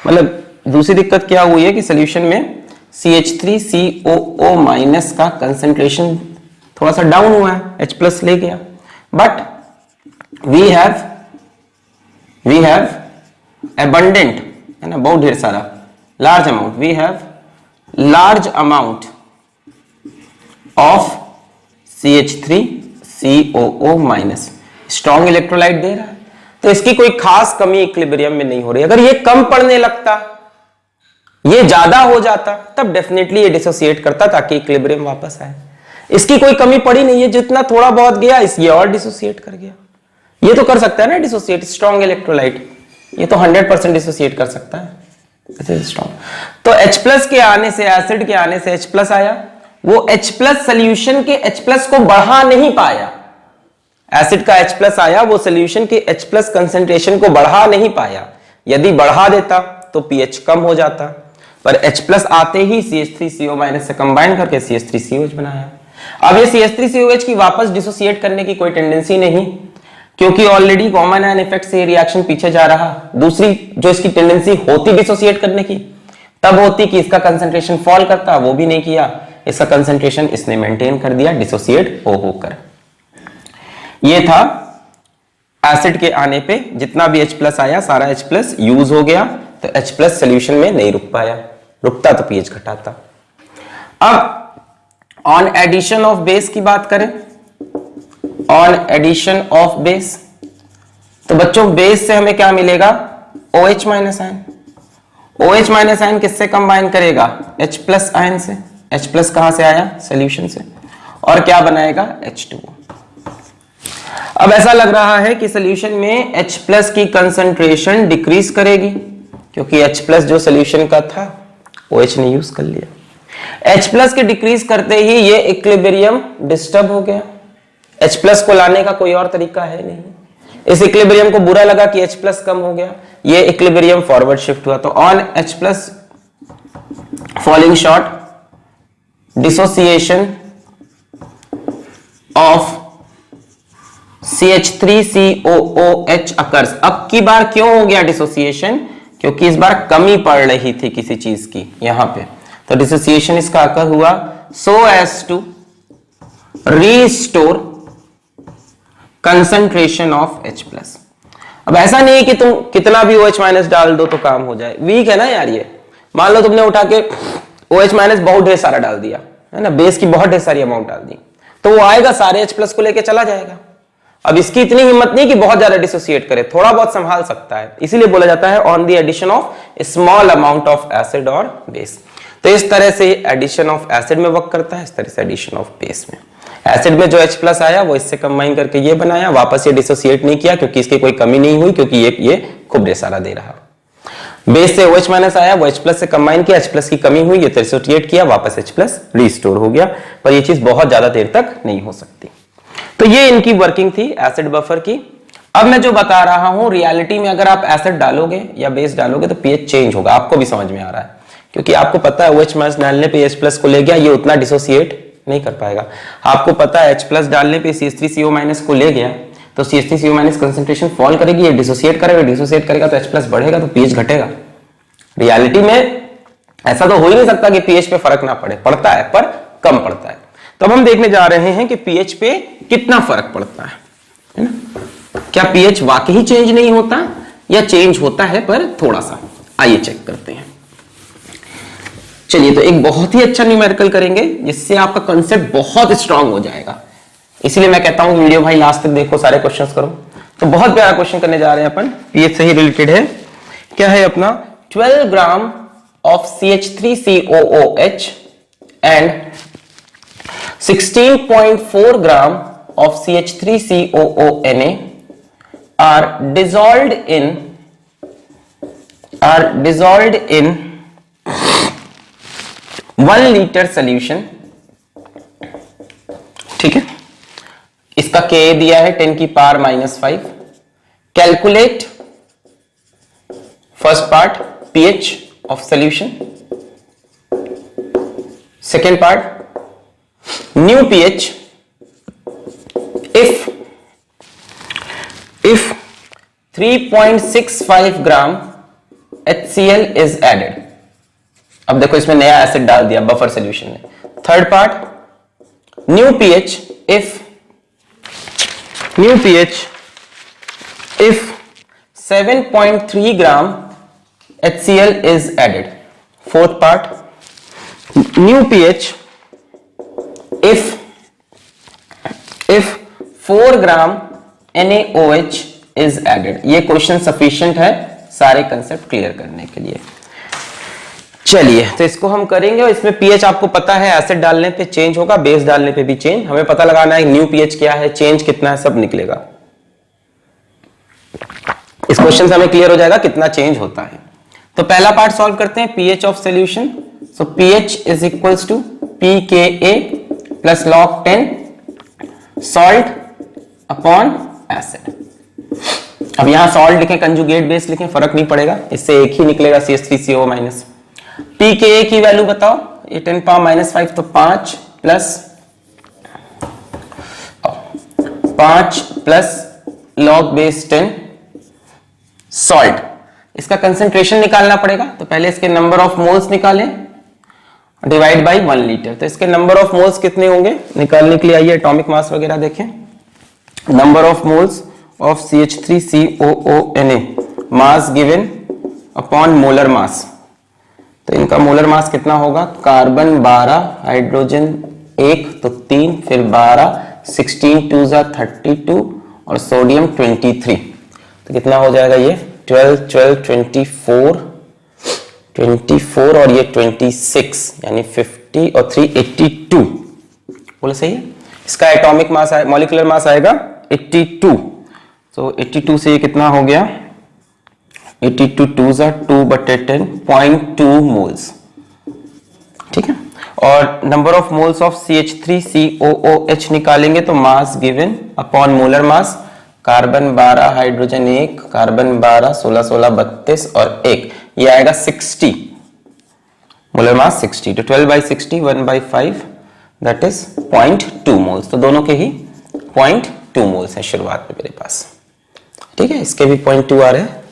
मतलब दूसरी दिक्कत क्या हुई है कि सोल्यूशन में CH3COO- का कंसंट्रेशन थोड़ा सा डाउन हुआ है, H+ ले गया, बट वी हैव abundant, है ना, बहुत ढेर सारा, large amount, we have large amount of CH3COO-, strong electrolyte दे रहा है, तो इसकी कोई खास कमी इक्विलिब्रियम में नहीं हो रही। अगर ये कम पड़ने लगता, ये ज्यादा हो जाता, तब डेफिनेटली ये डिसोसिएट करता ताकि इक्विलिब्रियम वापस आए। इसकी कोई कमी पड़ी नहीं है, जितना थोड़ा बहुत गया इस ये और डिसोसिएट कर गया। ये तो कर सकता है ना डिसोसिएट, स्ट्रॉन्ग इलेक्ट्रोलाइट, ये तो 100% डिसोसिएट कर सकता है, स्ट्रॉन्ग। तो H+ के आने से, एसिड के आने से H+ आया, वो H+ सोल्यूशन के H+ को बढ़ा नहीं पाया। एसिड का H+ आया, वो सोल्यूशन के H+ कंसंट्रेशन को बढ़ा नहीं पाया। यदि बढ़ा देता तो pH कम हो जाता, पर H+ आते ही CH3CO- से कंबाइन करके CH3COH बनाया। अब ये CH3COH की वापस डिसोसिएट करने की कोई टेंडेंसी नहीं, क्योंकि ऑलरेडी कॉमन आयन इफेक्ट से रिएक्शन पीछे जा रहा। दूसरी जो इसकी टेंडेंसी होती डिसोसिएट करने की, तब होती कि इसका कंसंट्रेशन फॉल करता, वो भी नहीं किया, इसका कंसंट्रेशन इसने मेंटेन कर दिया डिसोसिएट होकर। ये था एसिड के आने पे जितना भी H+ आया सारा H+ यूज हो गया, तो H+ सॉल्यूशन में नहीं रुक पाया, रुकता तो pH घटाता। अब ऑन एडिशन ऑफ बेस की बात करें, ऑन एडिशन ऑफ बेस, तो बच्चों बेस से हमें क्या मिलेगा, OH- आयन। OH- आयन किससे कंबाइन करेगा, H+ आयन से। H+ कहां से आया, सॉल्यूशन से, और क्या बनाएगा, H2O। अब ऐसा लग रहा है कि सॉल्यूशन में H+ की कंसंट्रेशन डिक्रीज करेगी, क्योंकि H+ जो सॉल्यूशन का था OH ने यूज कर लिया। H+ के डिक्रीज करते ही ये इक्विलिब्रियम डिस्टर्ब हो गया। H+ को लाने का कोई और तरीका है नहीं। इस इक्विलिब्रियम को बुरा लगा कि H+ कम हो गया, ये इक्विलिब्रियम फॉरवर्ड शिफ्ट हुआ। तो on H+ falling short, dissociation of CH3COOH occurs. अब की बार क्यों हो गया डिसोसिएशन, क्योंकि इस बार कमी पड़ रही थी किसी चीज की यहां पे, तो डिसोसिएशन इसका अकर हुआ so as to restore concentration of H+। अब ऐसा नहीं है कि तुम कितना भी OH- डाल दो तो काम हो जाए, वीक है ना यार ये। मान लो तुमने उठा के OH- बहुत ढेर सारा डाल दिया, है ना, बेस की बहुत ढेर सारी अमाउंट डाल दी, तो वो आएगा सारे H+ को लेके चला जाएगा। अब इसकी इतनी हिम्मत नहीं कि बहुत ज्यादा डिसोसिएट करे, थोड़ा बहुत संभाल सकता है, इसीलिए बोला जाता है on the addition of small amount of acid और बेस। तो इस तरह से एडिशन ऑफ एसिड में वर्क करता है, इस तरह से एडिशन ऑफ बेस में। एसिड में जो H+ आया वो इससे कंबाइन करके ये बनाया, वापस ये डिसोसिएट नहीं किया क्योंकि इसकी कोई कमी नहीं हुई, क्योंकि ये खूब ढेर सारा दे रहा। बेस से OH- आया, वो H+ से कंबाइन किया, H+ की कमी हुई, ये डिसोसिएट किया, वापस H+ रिस्टोर हो गया। पर ये चीज बहुत ज्यादा देर तक नहीं हो सकती। तो ये इनकी वर्किंग थी एसिड बफर की। अब मैं जो बता रहा हूं, रियलिटी में अगर आप एसिड डालोगे या बेस डालोगे तो pH चेंज होगा, आपको भी समझ में आ रहा है, क्योंकि आपको पता है OH- डालने पे H+ को ले गया, ये उतना डिसोसिएट नहीं कर पाएगा। आपको पता है H+ डालने पे CH3CO- को ले गया, तो CH3CO- कंसंट्रेशन फॉल करेगी, ये डिसोसिएट करेगा तो H+ बढ़ेगा, तो pH घटेगा। रियलिटी में ऐसा तो हो ही नहीं सकता कि pH पे फर्क ना पड़े, पड़ता है पर कम पड़ता है। तो अब हम देखने जा रहे हैं कि pH पे कितना फर्क पड़ता है ना? क्या pH वाकई चेंज नहीं होता या चेंज होता है पर थोड़ा सा? आइए चेक करते हैं। चलिए, तो एक बहुत ही अच्छा न्यूमेरिकल करेंगे जिससे आपका कंसेप्ट बहुत स्ट्रांग हो जाएगा। इसीलिए मैं कहता हूं वीडियो भाई लास्ट तक देखो, सारे क्वेश्चंस करो। तो बहुत प्यारा क्वेश्चन करने जा रहे हैं अपन, pH से ही रिलेटेड है। क्या है अपना, 12 gram of CH3COOH and 16.4 gram of CH3COONA are dissolved in 1 litre solution, ठीक है, इसका Ka दिया है 10 की power -5। Calculate first part pH of solution, second part new pH if 3.65 gram HCl is added। अब देखो इसमें नया एसिड डाल दिया बफर सोल्यूशन में। Third part new pH if 7.3 gram HCl is added। Fourth part new pH if 4 gram NaOH is added। ये question sufficient है सारे कंसेप्ट क्लियर करने के लिए। चलिए तो इसको हम करेंगे, और इसमें pH आपको पता है एसिड डालने पे चेंज होगा, बेस डालने पे भी चेंज। हमें पता लगाना है न्यू pH क्या है, चेंज कितना है, सब निकलेगा। इस क्वेश्चन से हमें क्लियर हो जाएगा कितना चेंज होता है। तो पहला पार्ट सॉल्व करते हैं, pH of solution. So pH is equals to pKa plus log 10 salt upon acid. अब यहां सॉल्ट लिखें, कंजुगेट बेस लिखें, फर्क नहीं पड़ेगा, इससे एक ही निकलेगा CH3CO माइनस। pKa की वैल्यू बताओ, ये 10 पावर -5 तो 5 प्लस log बेस 10 सॉल्ट। इसका कंसेंट्रेशन निकालना पड़ेगा, तो पहले इसके नंबर ऑफ मोल्स निकालें डिवाइड बाय 1 लीटर। तो इसके नंबर ऑफ मोल्स कितने होंगे निकालने के लिए आइए एटॉमिक मास वगैरह देखें। Number of moles of CH3COONA mass given upon molar mass. तो इनका मोलर मास कितना होगा, कार्बन 12, हाइड्रोजन 1 तो 3, फिर 12, 16 2 32 और सोडियम 23। तो कितना हो जाएगा ये 12 12 24 और ये 26 यानी 50 और 3 82। बोले सही है। इसका एटॉमिक मास मॉलिक्यूलर मास आएगा 82। तो 82 से ये कितना हो गया, 82 2 2/10 0.2 मोल्स, ठीक है। और number of moles of CH3COOH निकालेंगे तो mass given upon molar mass, carbon 12, hydrogen 1, carbon 12, 16 16 32 और 1, ये आएगा 60। मोलर मास 60, तो 12/60 1/5 दैट इज 0.2 मोल्स। तो दोनों के ही 0.2 मोल्स है शुरुआत में मेरे पास, ठीक है। इसके भी 0.2 आ रहे हैं,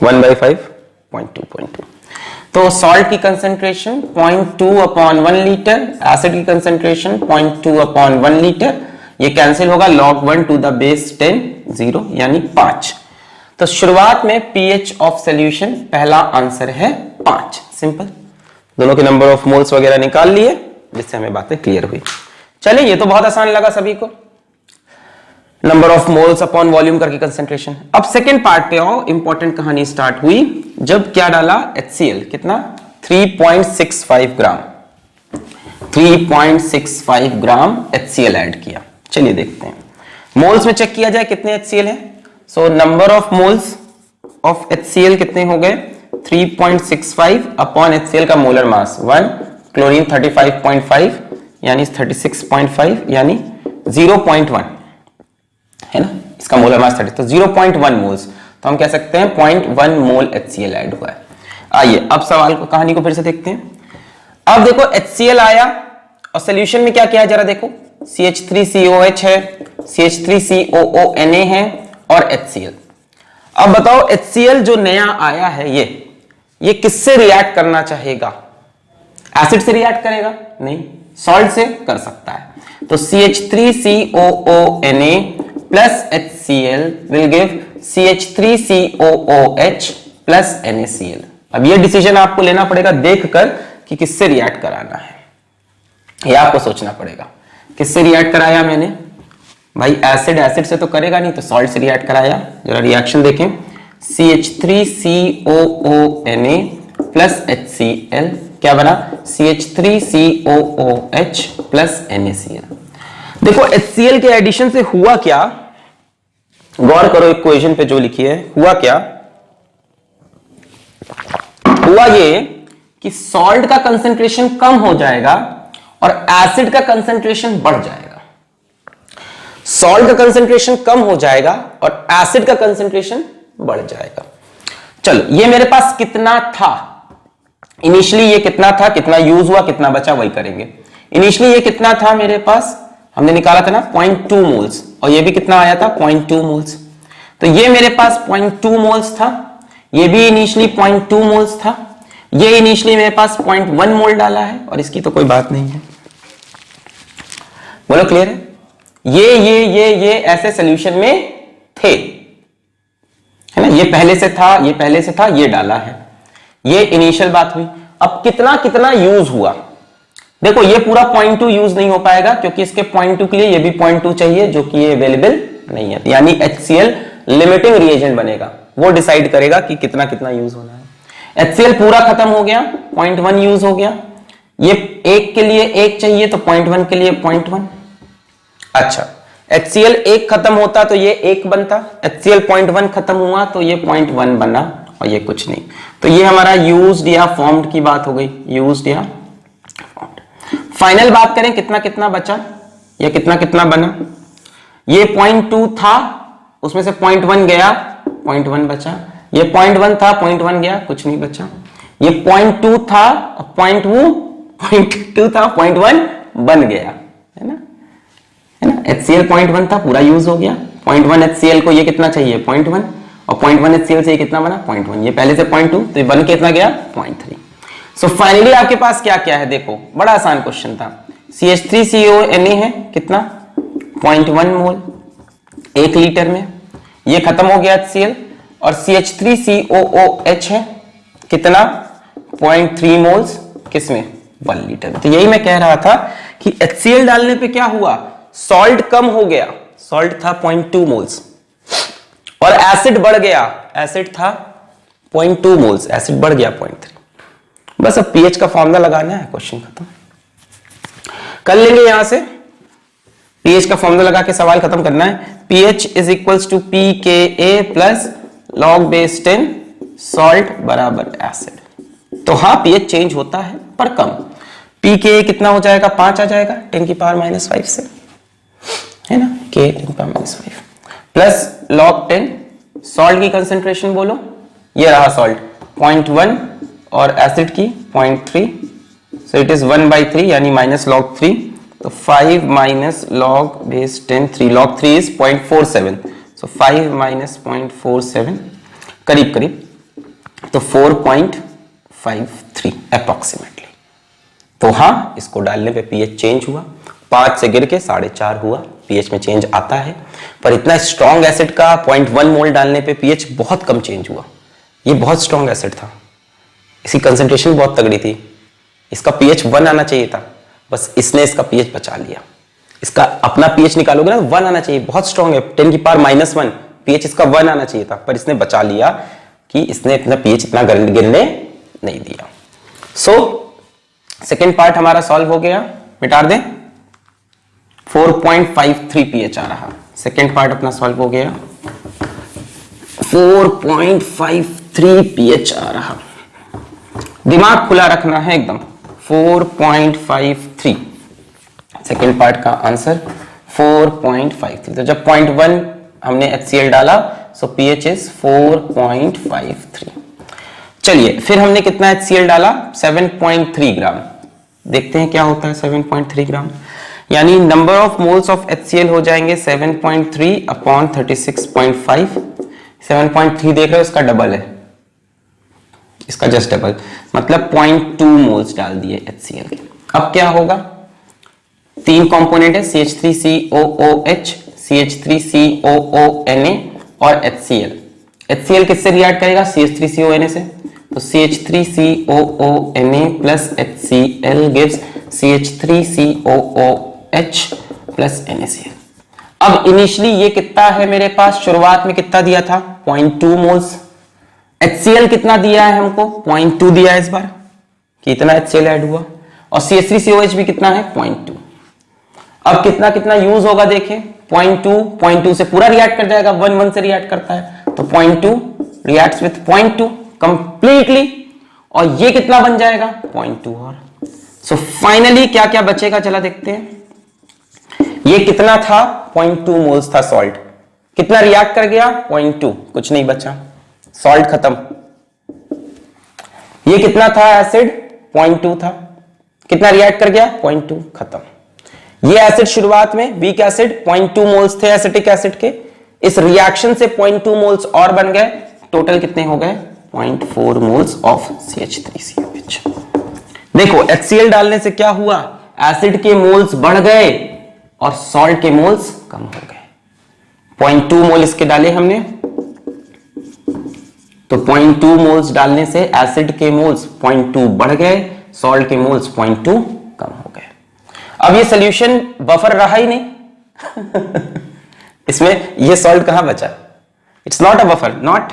1/5 0.2। तो सॉल्ट की कंसेंट्रेशन 0.2 अपॉन 1 लीटर, एसिड की कंसेंट्रेशन 0.2 अपॉन 1 लीटर। ये कैंसिल होगा, log 1 टू द बेस 10 0 यानी 5। तो शुरुआत में pH ऑफ सॉल्यूशन पहला आंसर है 5। सिंपल, दोनों के नंबर ऑफ मोल्स वगैरह निकाल लिए, जिससे हमें बातें क्लियर हुई। चलिए ये तो बहुत आसान लगा सभी को, number of moles upon volume करके कंसेंट्रेशन। अब सेकेंड पार्ट पे आओ, इंपॉर्टेंट कहानी स्टार्ट हुई जब क्या डाला HCl, कितना 3.65 ग्राम 3.65 ग्राम HCl ऐड किया। चलिए देखते हैं, मोल्स में चेक किया जाए कितने HCl है। So number of moles of HCl कितने हो गए 3.65 अपॉन HCl का मोलर मास 1, क्लोरीन 35.5 यानी 36.5 यानी 0.1 है ना, इसका मोलर मास 30, तो 0.1 मोल्स। तो हम कह सकते हैं 0.1 मोल HCl ऐड हुआ है। आइए अब सवाल को, कहानी को फिर से देखते हैं। अब देखो HCl आया और सॉल्यूशन में क्या किया है जरा देखो, CH3COH है, CH3COONA है और HCl। अब बताओ HCl जो नया आया है ये किससे रिएक्ट करना चाहेगा, एसिड से रिएक्ट करेगा नहीं, सॉल्ट से कर सकता है। तो CH3COONA plus HCl will give CH3COOH plus NaCl। अब ये डिसीजन आपको लेना पड़ेगा देखकर कि किससे रिएक्ट कराना है, ये आपको सोचना पड़ेगा। किससे रिएक्ट कराया मैंने भाई, एसिड से तो करेगा नहीं, तो सॉल्ट से रिएक्ट कराया। जरा रिएक्शन देखें, CH3COONA plus HCl क्या बना, CH3COOH plus NaCl। देखो HCl के एडिशन से हुआ क्या, गौर करो इक्वेशन पे जो लिखी है, हुआ क्या, हुआ ये कि सॉल्ट का कंसंट्रेशन कम हो जाएगा और एसिड का कंसंट्रेशन बढ़ जाएगा। सॉल्ट का कंसंट्रेशन कम हो जाएगा और एसिड का कंसंट्रेशन बढ़ जाएगा। चलो, ये मेरे पास कितना था इनिशियली, ये कितना था, कितना यूज हुआ, कितना बचा, वही करेंगे। इनिशियली ये कितना था मेरे पास, हमने निकाला था ना 0.2 मोल्स, और ये भी कितना आया था 0.2 मोल्स। तो ये मेरे पास 0.2 मोल्स था, ये भी इनिशियली 0.2 मोल्स था, ये इनिशियली मेरे पास 0.1 मोल डाला है, और इसकी तो कोई बात नहीं है। बोलो क्लियर है? ये ऐसे सॉल्यूशन में थे, है ना, ये पहले से था, ये पहले से था, ये डाला है, ये इनिशियल बात हुई। अब कितना कितना यूज हुआ, देखो ये पूरा 0.2 यूज नहीं हो पाएगा क्योंकि इसके 0.2 के लिए ये भी 0.2 चाहिए, जो कि ये अवेलेबल नहीं है, यानी HCl लिमिटिंग रिएजेंट बनेगा, वो डिसाइड करेगा कि कितना कितना यूज होना है। HCl पूरा खत्म हो गया, 0.1 यूज हो गया, ये एक के लिए एक चाहिए तो 0.1 के लिए 0.1। अच्छा, HCl एक खत्म होता तो ये एक बनता, HCl 0.1 खत्म हुआ तो ये 0.1 बना, और ये कुछ नहीं। तो ये हमारा यूज्ड या फॉर्म्ड की बात हो गई, यूज्ड या फॉर्म्ड। फाइनल बात करें कितना कितना बचा या कितना कितना बना, ये 0.2 था, उसमें से 0.1 गया, 0.1 बचा, ये 0.1 था, 0.1 गया, कुछ नहीं बचा, ये 0.2 था, 0.2 था, 0.1 बन गया, है ना, है ना। HCl 0.1 था, पूरा यूज हो गया, 0.1 HCl को ये कितना चाहिए 0.1, और 0.1 HCl से ये कितना बना 0.1, ये पहले से 0.2, तो ये बन के कितना गया 0.3। सो फाइनली आपके पास क्या क्या है, देखो बड़ा आसान क्वेश्चन था। CH3CONA है कितना 0.1 मोल 1 लीटर में, ये खत्म हो गया HCl, और CH3COOH है कितना 0.3 मोल्स किसमें 1 लीटर में। तो यही मैं कह रहा था कि HCl डालने पे क्या हुआ, सॉल्ट कम हो गया, सॉल्ट था 0.2 मोल्स और एसिड बढ़ गया, एसिड था 0.2 मोल्स, एसिड बढ़ गया 0.3। बस अब पीएच का फॉर्मूला लगाना है, क्वेश्चन खत्म कर लेंगे। यहां से पीएच का फॉर्मूला लगा के सवाल खत्म करना है। pH is equals to pKa plus log base 10 salt बराबर एसिड। तो हाँ pH चेंज होता है पर कम। pKa कितना हो जाएगा 5 आ जाएगा 10 की पावर -5 से, है ना, K 10 की पावर -5 प्लस log 10 सॉल्ट की कंसेंट्रेशन बोलो, ये रहा सॉल्ट 0.1 और एसिड की 0.3, सो इट इज 1/3 यानी -log3, तो 5 - log बेस 10 3, log 3 इज 0.47, सो 5 - 0.47 करीब करीब, तो 4.53 अप्रोक्सीमेटली। तो हाँ, इसको डालने पे पीएच चेंज हुआ, 5 से गिर के 4.5 हुआ, पीएच में चेंज आता है। पर इतना स्ट्रॉन्ग एसिड का 0.1 मोल डालने पे पीएच बहुत कम चेंज हुआ, ये बहुत स्ट्रॉन्ग एसिड था, इसकी कंसंट्रेशन बहुत तगड़ी थी, इसका पीएच 1 आना चाहिए था, बस इसने इसका पीएच बचा लिया। इसका अपना पीएच निकालोगे ना 1 आना चाहिए, बहुत स्ट्रॉन्ग है, 10 की पावर -1 पीएच इसका 1 आना चाहिए था, पर इसने बचा लिया कि इसने अपना पीएच इतना गिरने नहीं दिया। सो सेकेंड पार्ट हमारा सॉल्व हो गया, मिटा दें, 4.53 पीएच आ रहा। सेकेंड पार्ट अपना सॉल्व हो गया, 4.53 पीएच आ रहा। दिमाग खुला रखना है एकदम, 4.53 सेकेंड पार्ट का आंसर 4.53। तो जब 0.1 हमने HCl डाला, सो pH इज 4.53। चलिए फिर हमने कितना HCl डाला 7.3 ग्राम, देखते हैं क्या होता है 7.3 ग्राम, यानी number of moles of HCl हो जाएंगे 7.3 अपॉन 36.5। 7.3 देख रहे हो, इसका डबल है, इसका जस्ट डबल, मतलब 0.2 मोल्स डाल दिए HCl के। अब क्या होगा, 3 कंपोनेंट है CH3COOH, CH3COONA और HCl। HCl किससे रिएक्ट करेगा CH3CONA से, तो CH3COONA plus HCl gives CH3COOH plus NaCl। अब इनिशियली ये कितना है मेरे पास, शुरुआत में कितना दिया था 0.2 मोल्स, HCl कितना दिया है हमको 0.2 दिया है इस बार, कितना HCl ऐड हुआ, और CH3COH भी कितना है 0.2। अब कितना कितना यूज होगा देखें, 0.2 से पूरा रिएक्ट कर जाएगा, 1 से रिएक्ट करता है, तो 0.2 रिएक्ट्स विथ 0.2 कंप्लीटली, और ये कितना बन जाएगा 0.2 और। सो फाइनली क्या क्या बचेगा चला देखते हैं। ये कितना था 0.2 मोल्स था सॉल्ट, कितना रिएक्ट कर गया 0.2, कुछ नहीं बचा, सॉल्ट खत्म। ये कितना था एसिड 0.2 था, कितना रिएक्ट कर गया 0.2, खत्म। ये एसिड शुरुआत में वीक एसिड 0.2 मोल्स थे एसिटिक एसिड के, इस रिएक्शन से 0.2 मोल्स और बन गए, टोटल कितने हो गए 0.4 मोल्स ऑफ CH3COH। देखो HCl डालने से क्या हुआ, एसिड के मोल्स बढ़ गए और सॉल्ट के मोल्स कम हो गए। 0.2 मोल इसके डाले हमने, तो 0.2 मोल्स डालने से एसिड के मोल्स 0.2 बढ़ गए, सॉल्ट के मोल्स 0.2 कम हो गए। अब ये सॉल्यूशन बफर रहा ही नहीं इसमें ये सॉल्ट कहां बचा, it's not a buffer, not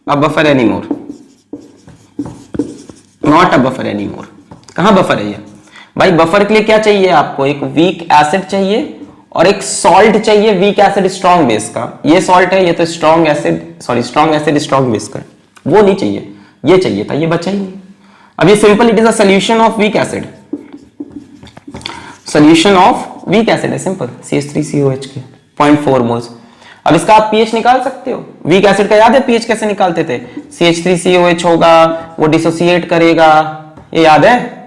a buffer anymore, not a buffer anymore. कहां बफर है ये भाई, बफर के लिए क्या चाहिए आपको, एक वीक एसिड चाहिए और एक सॉल्ट चाहिए, वीक एसिड स्ट्रॉन्ग बेस का। ये सॉल्ट है, ये तो strong acid, sorry strong acid strong base का, वो नहीं चाहिए, ये चाहिए था, ये बचा ही नहीं। अब ये simple, it is a solution of weak acid, solution of weak acid है सिंपल, CH3COH के 0.4 मोल्स। अब इसका आप पीएच निकाल सकते हो, वीक एसिड का याद है पीएच कैसे निकालते थे, CH3COH होगा, वो डिसोसिएट करेगा, ये याद है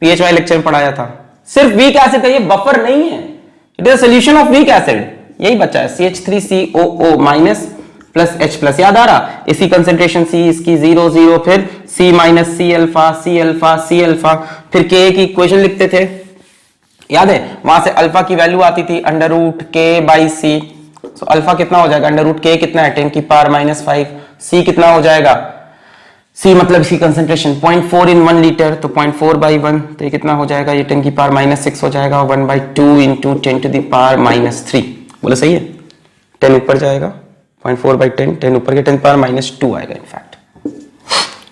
पीएच वाले लेक्चर में पढ़ाया था। सिर्फ वीक एसिड का ये बफर नहीं है, it is solution of weak acid, यही बचा है CH3COO minus plus H plus, याद आ रहा, इसी कंसेंट्रेशन C इसकी 0 0, फिर C minus C alpha C alpha C alpha, फिर K की इक्वेशन लिखते थे, याद है, वहां से अल्फा की वैल्यू आती थी under root K by C। So alpha कितना हो जाएगा, अंडर रूट K कितना है 10 की पावर माइनस 5, C कितना हो जाएगा, C मतलब इसी कंसेंट्रेशन 0.4 इन 1 लीटर, तो 0.4 बाई 1, तो ये कितना हो जाएगा, ये 10 की पावर माइनस 6 हो जाएगा, 1/2 into 10 to the power minus 3, बोले सही है, 10 ऊपर जाएगा, 0.4 बाई 10, 10 ऊपर के 10 पावर माइनस 2 आएगा, इनफैक्ट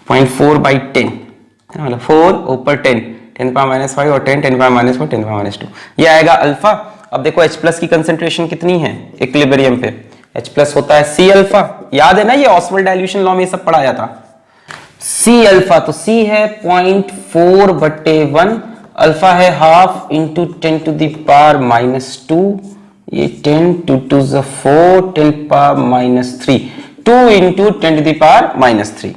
0.4 बाई 10 मतलब 4 ऊपर 10, 10 पावर माइनस 5 और 10 पावर माइनस 4, 10 पावर माइनस 2, ये आएगा अल्फा। अब देखो H प्लस की कंसेंट्रेशन कितनी है इक्विलिब्रियम पे, H प्लस होता है C अल्फा, याद है ना, ये ऑस्वाल्ड डाइल्यूशन लॉ में सब पढ़ाया था, C अल्फा, तो C है 0.4/1, अल्फा है half into 10 to the power minus 2, ये 10 टू 2 is 4, 10 power minus 3, 2 into 10 to the power minus 3।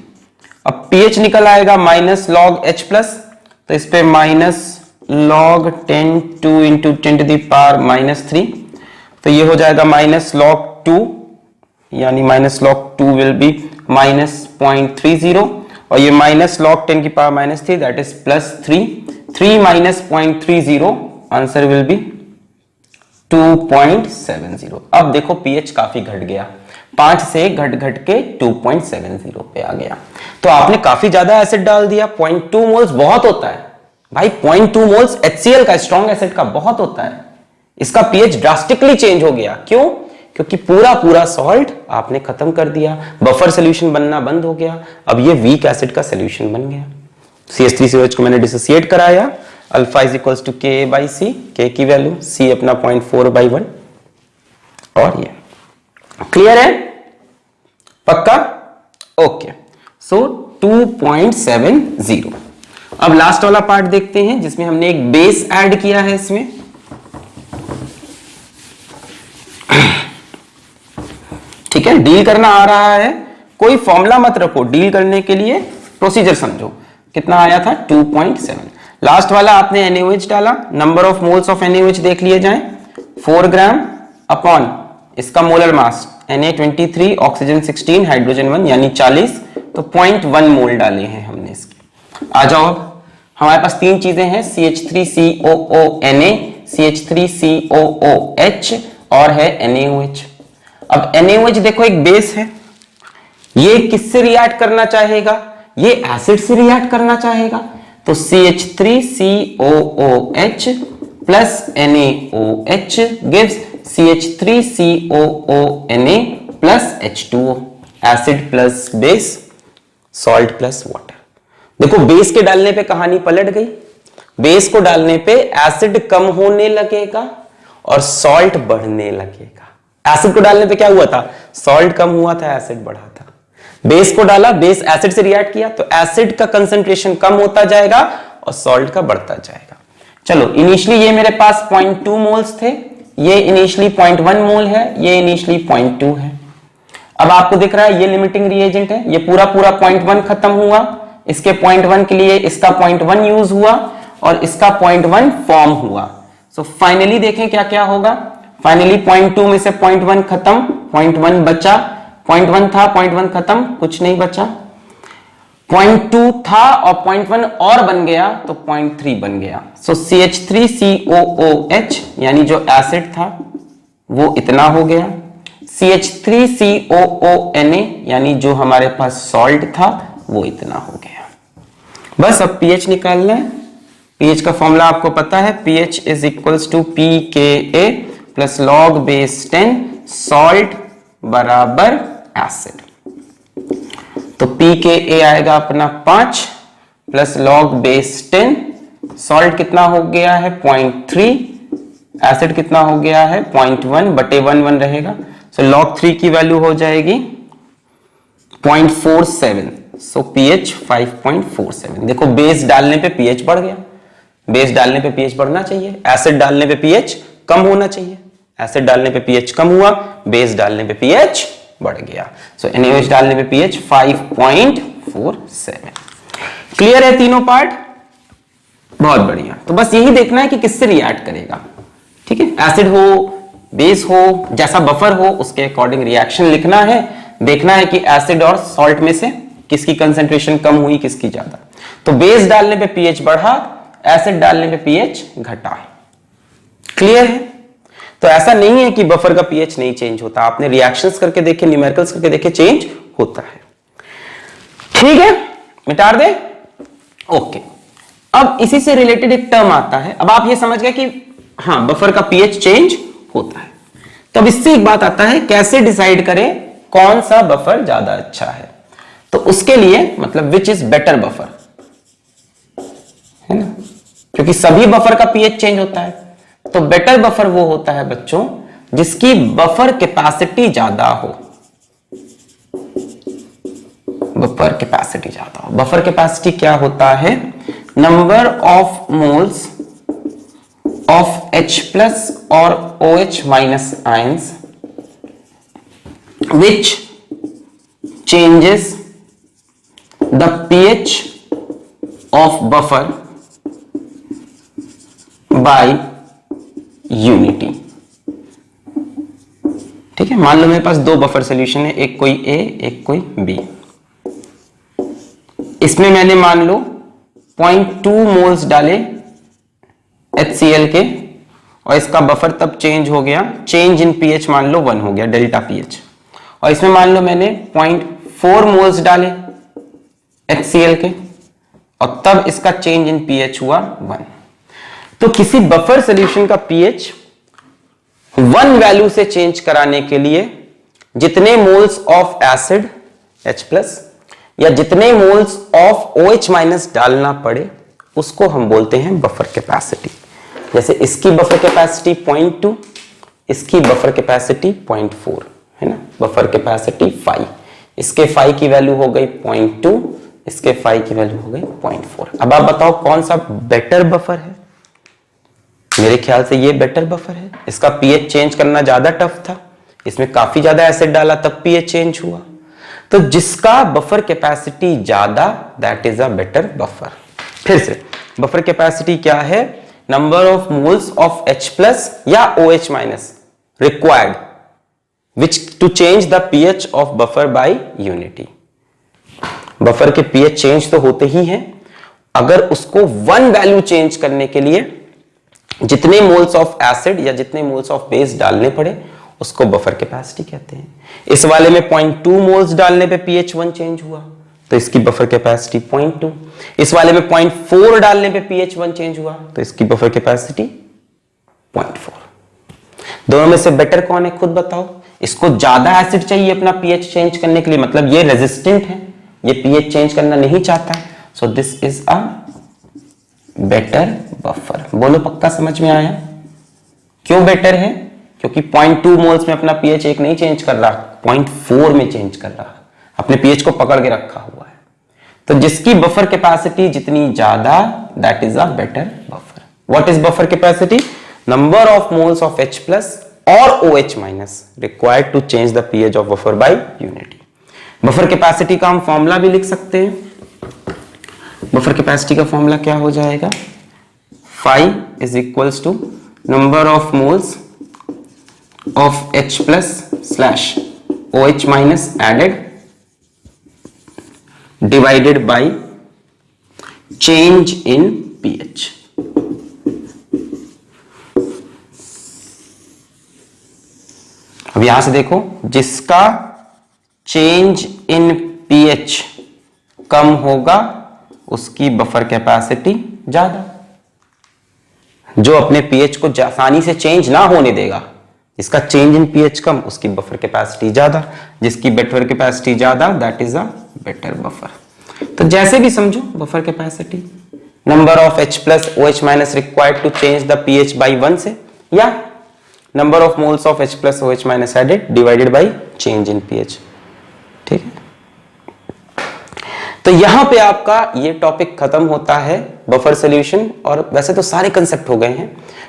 अब pH निकल आएगा माइनस लॉग H प्लस, तो इस पे minus log 10 2 into 10 to the power minus 3, तो ये हो जाएगा माइनस लॉग 2, यानी minus log 2 will be minus 0.30, और ये माइनस लॉग 10 की power minus 3 that is plus 3, 3 minus 0.30, answer will be 2.70। अब देखो पीएच काफी घट गया, 5 से घट घट के 2.70 पे आ गया, तो आपने काफी ज्यादा एसिड डाल दिया, 0.2 मोल्स बहुत होता है भाई, 0.2 मोल्स HCl का स्ट्रॉन्ग एसिड का बहुत होता है, इसका पीएच ड्रास्टिकली चेंज हो गया, क्यों, क्योंकि पूरा पूरा सॉल्ट आपने खत्म कर दिया, बफर सोल्यूशन बनना बंद हो गया, अब ये वीक एसिड का सोल्यूशन बन गया। CH3COH को मैंने डिसोसिएट कराया, alpha is equals to K by C, K की वैल्यू C अपना 0.4/1, और ये क्लियर है, पक्का, ओके। सो 2.70। अब लास्ट वाला पार्ट देखते हैं जिसमें हमने एक बेस ऐड किया है इसमें, ठीक है, डील करना आ रहा है, कोई फॉर्मूला मत रखो, डील करने के लिए प्रोसीजर समझो। कितना आया था 2.7, लास्ट वाला आपने NaOH डाला, number of moles of NaOH देख लिए जाएं, 4 ग्राम अपॉन इसका molar mass Na23, oxygen 16, hydrogen 1 यानी 40, तो 0.1 मोल डाले हैं हमने इसके। आ जाओ, अब हमारे पास 3 चीजें हैं, CH3COO Na, CH3COOH और है NaOH। अब NaOH देखो एक बेस है, ये किससे रिएक्ट करना चाहेगा, ये एसिड से रिएक्ट करना चाहेगा, तो CH3COOH plus NaOH gives CH3COONA plus H2O, acid plus base, salt plus water. देखो बेस के डालने पे कहानी पलट गई, बेस को डालने पे एसिड कम होने लगेगा और सॉल्ट बढ़ने लगेगा। एसिड को डालने पे क्या हुआ था, सॉल्ट कम हुआ था, एसिड बढ़ा था। बेस को डाला, बेस एसिड से रिएक्ट किया तो एसिड का कंसंट्रेशन कम होता जाएगा और सॉल्ट का बढ़ता जाएगा। चलो इनिशियली ये मेरे पास 0.2 मोल्स थे, ये इनिशियली 0.1 मोल है, ये इनिशियली 0.2 है। अब आपको दिख रहा है ये लिमिटिंग रिएजेंट है, ये पूरा 0.1 खत्म हुआ, इसके 0.1 के लिए इसका 0.1 यूज हुआ और इसका 0.1 फॉर्म हुआ। सो फाइनली देखें क्या क्या होगा। फाइनली 0.2 में से 0.1 खत्म, 0.1 बचा, 0.1 था 0.1 खत्म, कुछ नहीं बचा, 0.2 था और 0.1 और बन गया तो 0.3 बन गया। सो CH3COOH यानी जो एसिड था वो इतना हो गया, CH3COONA यानी जो हमारे पास सॉल्ट था वो इतना हो गया। बस अब pH निकालना है। pH का फॉर्मूला आपको पता है, pH is equals to pKa plus log base 10 salt बराबर एसिड। तो pKa आएगा अपना 5 प्लस log बेस 10, सॉल्ट कितना हो गया है 0.3, एसिड कितना हो गया है 0.1 बटे 1 रहेगा। सो log 3 की वैल्यू हो जाएगी 0.47, सो pH 5.47। देखो बेस डालने पे pH बढ़ गया, बेस डालने पे pH बढ़ना चाहिए, एसिड डालने पे pH कम होना चाहिए, एसिड डालने पे pH कम हुआ, बेस डालने पे pH बढ़ गया। सो NaOH डालने पे pH 5.47। क्लियर है तीनों पार्ट? बहुत बढ़िया। तो बस यही देखना है कि किससे रिएक्ट करेगा, ठीक है, एसिड हो बेस हो जैसा बफर हो उसके अकॉर्डिंग रिएक्शन लिखना है, देखना है कि एसिड और सॉल्ट में से किसकी कंसेंट्रेशन कम हुई किसकी ज्यादा। तो बेस डालने पे pH बढ़ा, एसिड डालने पे pH घटा। क्लियर है? तो ऐसा नहीं है कि बफर का pH नहीं चेंज होता, आपने रिएक्शंस करके देखे, न्यूमेरिकल्स करके देखे, चेंज होता है। ठीक है, मिटा दे। ओके, अब इसी से रिलेटेड एक टर्म आता है। अब आप ये समझ गए कि हाँ बफर का pH चेंज होता है। तो अब इससे एक बात आता है, कैसे डिसाइड करें कौन सा बफर ज्यादा अच्छा है। तो उसके लिए मतलब विच इज बेटर बफर, है ना, क्योंकि सभी बफर का pH चेंज होता है। तो बेटर बफर वो होता है बच्चों जिसकी बफर कैपेसिटी ज्यादा हो, बफर कैपेसिटी ज्यादा हो। बफर कैपेसिटी क्या होता है? Number of moles of H plus or OH minus ions which changes the pH of buffer by unity। ठीक है, मान लो मेरे पास दो बफर सॉल्यूशन है, एक कोई A एक कोई B। इसमें मैंने मान लो 0.2 मोल्स डाले HCl के और इसका बफर तब चेंज हो गया, चेंज इन pH मान लो 1 हो गया, डेल्टा pH। और इसमें मान लो मैंने 0.4 मोल्स डाले HCl के और तब इसका चेंज इन pH हुआ 1। तो किसी बफर सॉल्यूशन का pH 1 वैल्यू से चेंज कराने के लिए जितने मोल्स ऑफ एसिड H+ या जितने मोल्स ऑफ OH- डालना पड़े उसको हम बोलते हैं बफर कैपेसिटी। जैसे इसकी बफर कैपेसिटी 0.2, इसकी बफर कैपेसिटी 0.4 है ना, बफर कैपेसिटी 5, इसके 5 की वैल्यू हो गई 0.2, इसके 5 की वैल्यू हो गई 0.4। अब आप बताओ कौन सा बेटर बफर है? मेरे ख्याल से ये बेटर बफर है। इसका pH चेंज करना ज्यादा टफ था, इसमें काफी ज्यादा एसिड डाला तब pH चेंज हुआ। तो जिसका बफर कैपेसिटी ज्यादा that is a better buffer. फिर से बफर कैपेसिटी क्या है? Number of moles of H+ या OH- required which to change the pH of buffer by unity. Buffer के pH चेंज तो होते ही हैं, अगर उसको 1 वैल्यू चेंज करने के लिए जितने मोल्स ऑफ एसिड या जितने मोल्स ऑफ बेस डालने पड़े उसको बफर कैपेसिटी कहते हैं। इस वाले में 0.2 मोल्स डालने पे pH 1 चेंज हुआ तो इसकी बफर कैपेसिटी 0.2। इस वाले में 0.4 डालने पे pH 1 चेंज हुआ तो इसकी बफर कैपेसिटी 0.4। दोनों में से बेटर कौन है खुद बताओ? इसको ज्यादा एसिड चाहिए अपना pH चेंज करने के लिए, मतलब ये रेजिस्टेंट है, ये pH चेंज करना नहीं चाहता, so this is a better buffer. बोलो पक्का समझ में आया? क्यों बेटर है? क्योंकि 0.2 मोल्स में अपना pH 1 नहीं चेंज कर रहा, 0.4 में चेंज कर रहा। अपने पीएच को पकड़ के रखा हुआ है। तो जिसकी बफर कैपेसिटी जितनी ज्यादा, that is a better buffer. What is buffer capacity? Number of moles of H plus और OH minus required to change the pH of buffer by unity. Buffer capacity का हम फॉर्मूला भी लिख सकते हैं। Buffer capacity का formula क्या हो जाएगा? phi is equals to number of moles of H plus slash OH minus added divided by change in pH। अब यहां से देखो, जिसका चेंज इन pH कम होगा उसकी बफर कैपेसिटी ज्यादा। जो अपने pH को आसानी से चेंज ना होने देगा, जिसका चेंज इन pH कम, उसकी बफर कैपेसिटी ज्यादा। जिसकी बफर कैपेसिटी ज्यादा, that is a better buffer. तो जैसे भी समझो, buffer capacity number of H plus OH minus required to change the pH by 1 से, या number of moles of H plus OH minus added divided by change in pH। ठीक है, तो यहां पे आपका ये टॉपिक खत्म होता है, बफर सॉल्यूशन। और वैसे तो सारे कंसेप्ट हो गए हैं,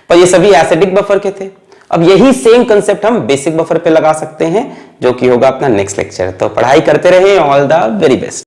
पर ये सभी एसिडिक बफर के थे। अब यही सेम कंसेप्ट हम बेसिक बफर पे लगा सकते हैं, जो कि होगा अपना नेक्स्ट लेक्चर। तो पढ़ाई करते रहे, ऑल द वेरी बेस्ट।